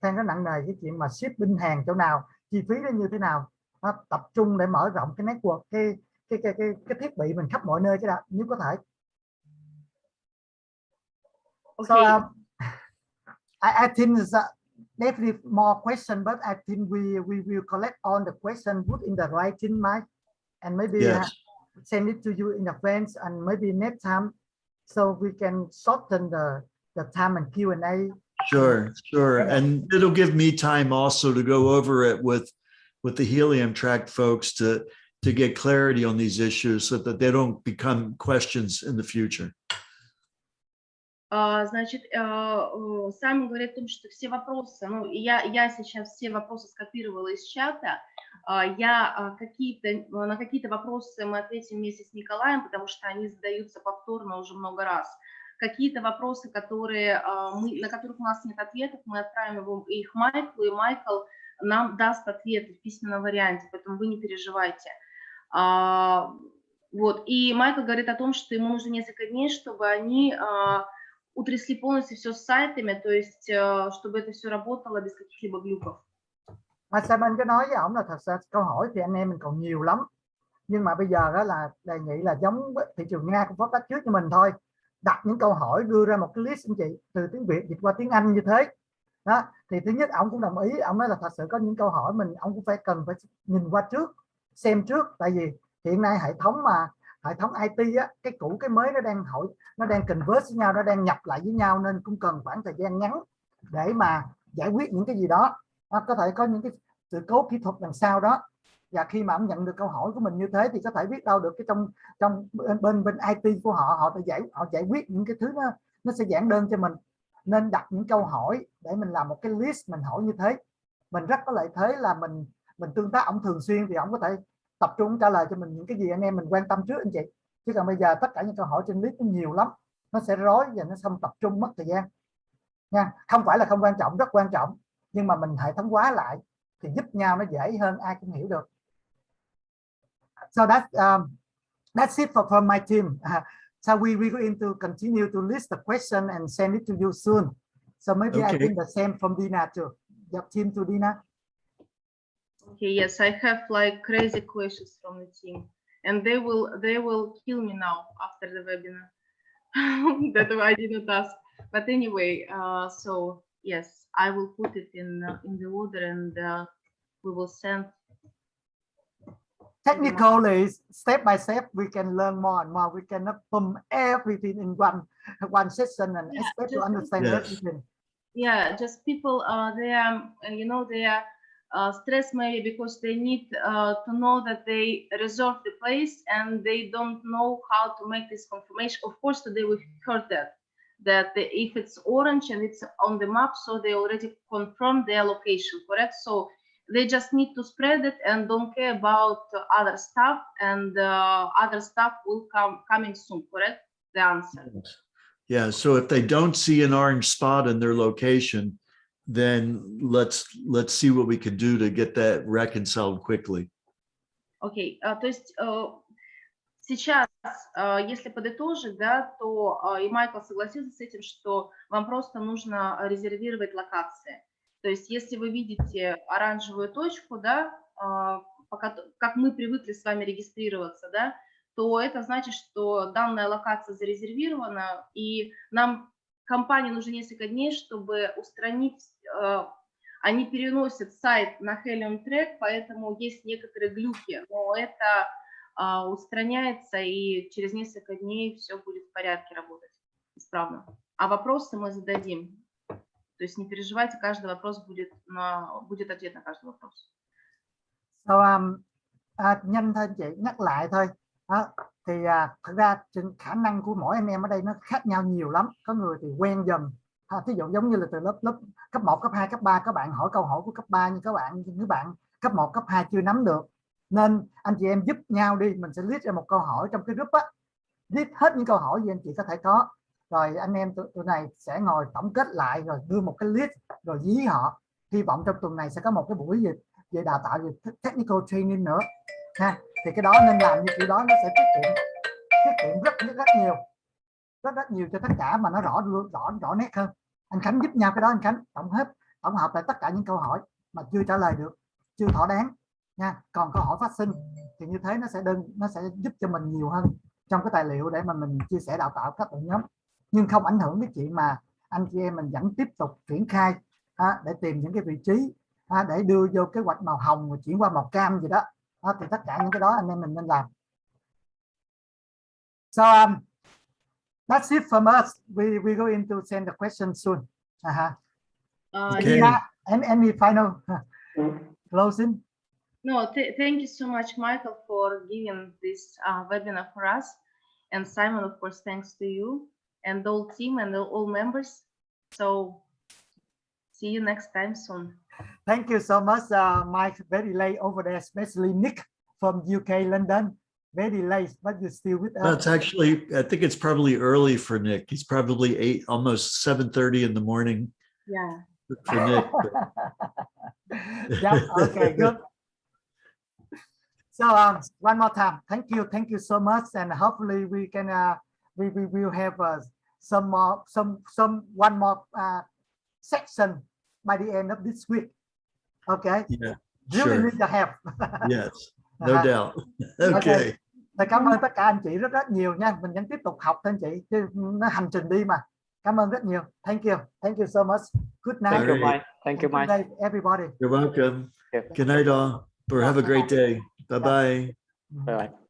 có nặng nề cái chuyện mà shipping hàng chỗ nào, chi phí nó như thế nào, nó tập trung để mở rộng cái network, cái thiết bị mình khắp mọi nơi chứ, nếu có thể. Okay. So I think definitely more question, but I think we will collect all the questions, put in the writing, Mike, and maybe send it to you in advance, and maybe next time, so we can shorten the time and Q&A. Sure. And it'll give me time also to go over it with the Helium Track folks to get clarity on these issues so that they don't become questions in the future. Значит, Саймон говорит о том, что все вопросы, я сейчас все вопросы скопировала из чата, на какие-то вопросы мы ответим вместе с Николаем, потому что они задаются повторно уже много раз. Какие-то вопросы, на которых у нас нет ответов, мы отправим их Майклу, и Майкл нам даст ответы в письменном варианте, поэтому вы не переживайте. Вот. И Майкл говорит о том, что ему нужно несколько дней, чтобы они утрясли полностью все с сайтами, то есть чтобы это все работало без каких-либо глюков. Mà Simon có nói với ổng là thật sự câu hỏi thì anh em mình còn nhiều lắm, nhưng mà bây giờ đó là đề nghị là giống thị trường Nga cũng có cách trước cho mình thôi, đặt những câu hỏi, đưa ra một cái list anh chị, từ tiếng Việt dịch qua tiếng Anh như thế đó. Thì thứ nhất ổng cũng đồng ý, ổng nói là thật sự có những câu hỏi ổng cũng cần phải nhìn qua trước, xem trước, tại vì hiện nay hệ thống IT á, cái cũ cái mới nó đang converse với nhau, nó đang nhập lại với nhau, nên cũng cần khoảng thời gian ngắn để mà giải quyết những cái gì đó. Có thể có những cái sự cố kỹ thuật đằng sau đó, và khi mà ông nhận được câu hỏi của mình như thế thì có thể biết đâu được cái trong bên IT của họ giải quyết những cái thứ nó sẽ giản đơn cho mình. Nên đặt những câu hỏi để mình làm một cái list, mình hỏi như thế, mình rất có lợi thế là mình tương tác ổng thường xuyên, thì ổng có thể tập trung trả lời cho mình những cái gì anh em mình quan tâm trước anh chị. Chứ còn bây giờ tất cả những câu hỏi trên list nó nhiều lắm, nó sẽ rối và nó không tập trung, mất thời gian nha. Không phải là không quan trọng, rất quan trọng, nhưng mà mình hệ thống hóa lại thì giúp nhau nó dễ hơn, ai cũng hiểu được. So that's it for my team. So we going to continue to list the question and send it to you soon. So maybe I think the same from Dina too. Your team to Dina. Okay, yes, I have like crazy questions from the team, and they will kill me now after the webinar. That I didn't ask. But anyway, so yes, I will put it in the order, and we will send. Technically, step by step, we can learn more and more. We cannot pump everything in one session and expect to understand everything. Yeah, just people they are stress maybe because they need to know that they reserve the place and they don't know how to make this confirmation. Of course, today we heard that if it's orange and it's on the map, so they already confirmed their location, correct? So they just need to spread it and don't care about other stuff, and other stuff will coming soon, correct? The answer. Yeah, so if they don't see an orange spot in their location, then let's see what we can do to get that reconciled quickly. Окей, то есть сейчас, если подытожить, да, то и Майкл согласился с этим, что вам просто нужно резервировать локации. То есть если вы видите оранжевую точку, да, как мы привыкли с вами регистрироваться, да, то это значит, что данная локация зарезервирована, и нам компании нужно несколько дней, чтобы устранить, они переносят сайт на Helium Track, поэтому есть некоторые глюки, но это устраняется, и через несколько дней все будет в порядке работать исправно. А вопросы мы зададим. То есть не переживайте, каждый вопрос будет ответ на каждый вопрос. So, nhanh thôi chị, nhắc lại thôi. Thì thật ra khả năng của mỗi anh em ở đây nó khác nhau nhiều lắm. Có người thì quen dần. Ví dụ giống như là từ lớp cấp 1, cấp 2, cấp 3 các bạn hỏi câu hỏi của cấp 3 nhưng các bạn cấp 1, cấp 2 chưa nắm được. Nên anh chị em giúp nhau đi, mình sẽ list ra một câu hỏi trong cái group á. List hết những câu hỏi gì anh chị có thể có. Rồi anh em tụi này sẽ ngồi tổng kết lại rồi đưa một cái list rồi dí họ. Hy vọng trong tuần này sẽ có một cái buổi về đào tạo về technical training nữa ha. Thì cái đó nên làm như kiểu đó, nó sẽ tiết kiệm rất nhiều cho tất cả, mà nó rõ nét hơn. Anh Khánh giúp nhau cái đó, anh Khánh tổng hợp lại tất cả những câu hỏi mà chưa trả lời được, chưa thỏa đáng nha. Còn câu hỏi phát sinh thì như thế nó sẽ giúp cho mình nhiều hơn trong cái tài liệu để mà mình chia sẻ đào tạo các đội nhóm, nhưng không ảnh hưởng cái chuyện mà anh chị em mình vẫn tiếp tục triển khai để tìm những cái vị trí để đưa vô kế hoạch màu hồng và chuyển qua màu cam gì đó. Thì tất cả những cái đó anh em mình nên làm. So that's it from us. We going to send the questions soon. Okay. Any final closing? No, thank you so much, Michael, for giving this webinar for us. And Simon, of course, thanks to you and the whole team and all members. So see you next time soon. Thank you so much, Mike. Very late over there, especially Nick from UK, London. Very late, but you're still with us. That's actually, I think it's probably early for Nick. He's probably almost 7:30 in the morning. Yeah. For Nick. Yeah, okay, good. So one more time, thank you so much, and hopefully we can we will have one more section by the end of this week. Okay. Yeah. Really Sure. need your help. Yes, no doubt. Okay. Cảm ơn tất cả anh chị rất nhiều nha. Mình vẫn tiếp tục học thôi anh chị, chứ nó hành trình đi mà. Cảm ơn rất nhiều. Thank you so much. Good night. Thank you, Mike. Thank you, Mike. Good night, everybody. You're welcome. Yeah. Good night, all. Or have a great day. Bye-bye. Bye bye.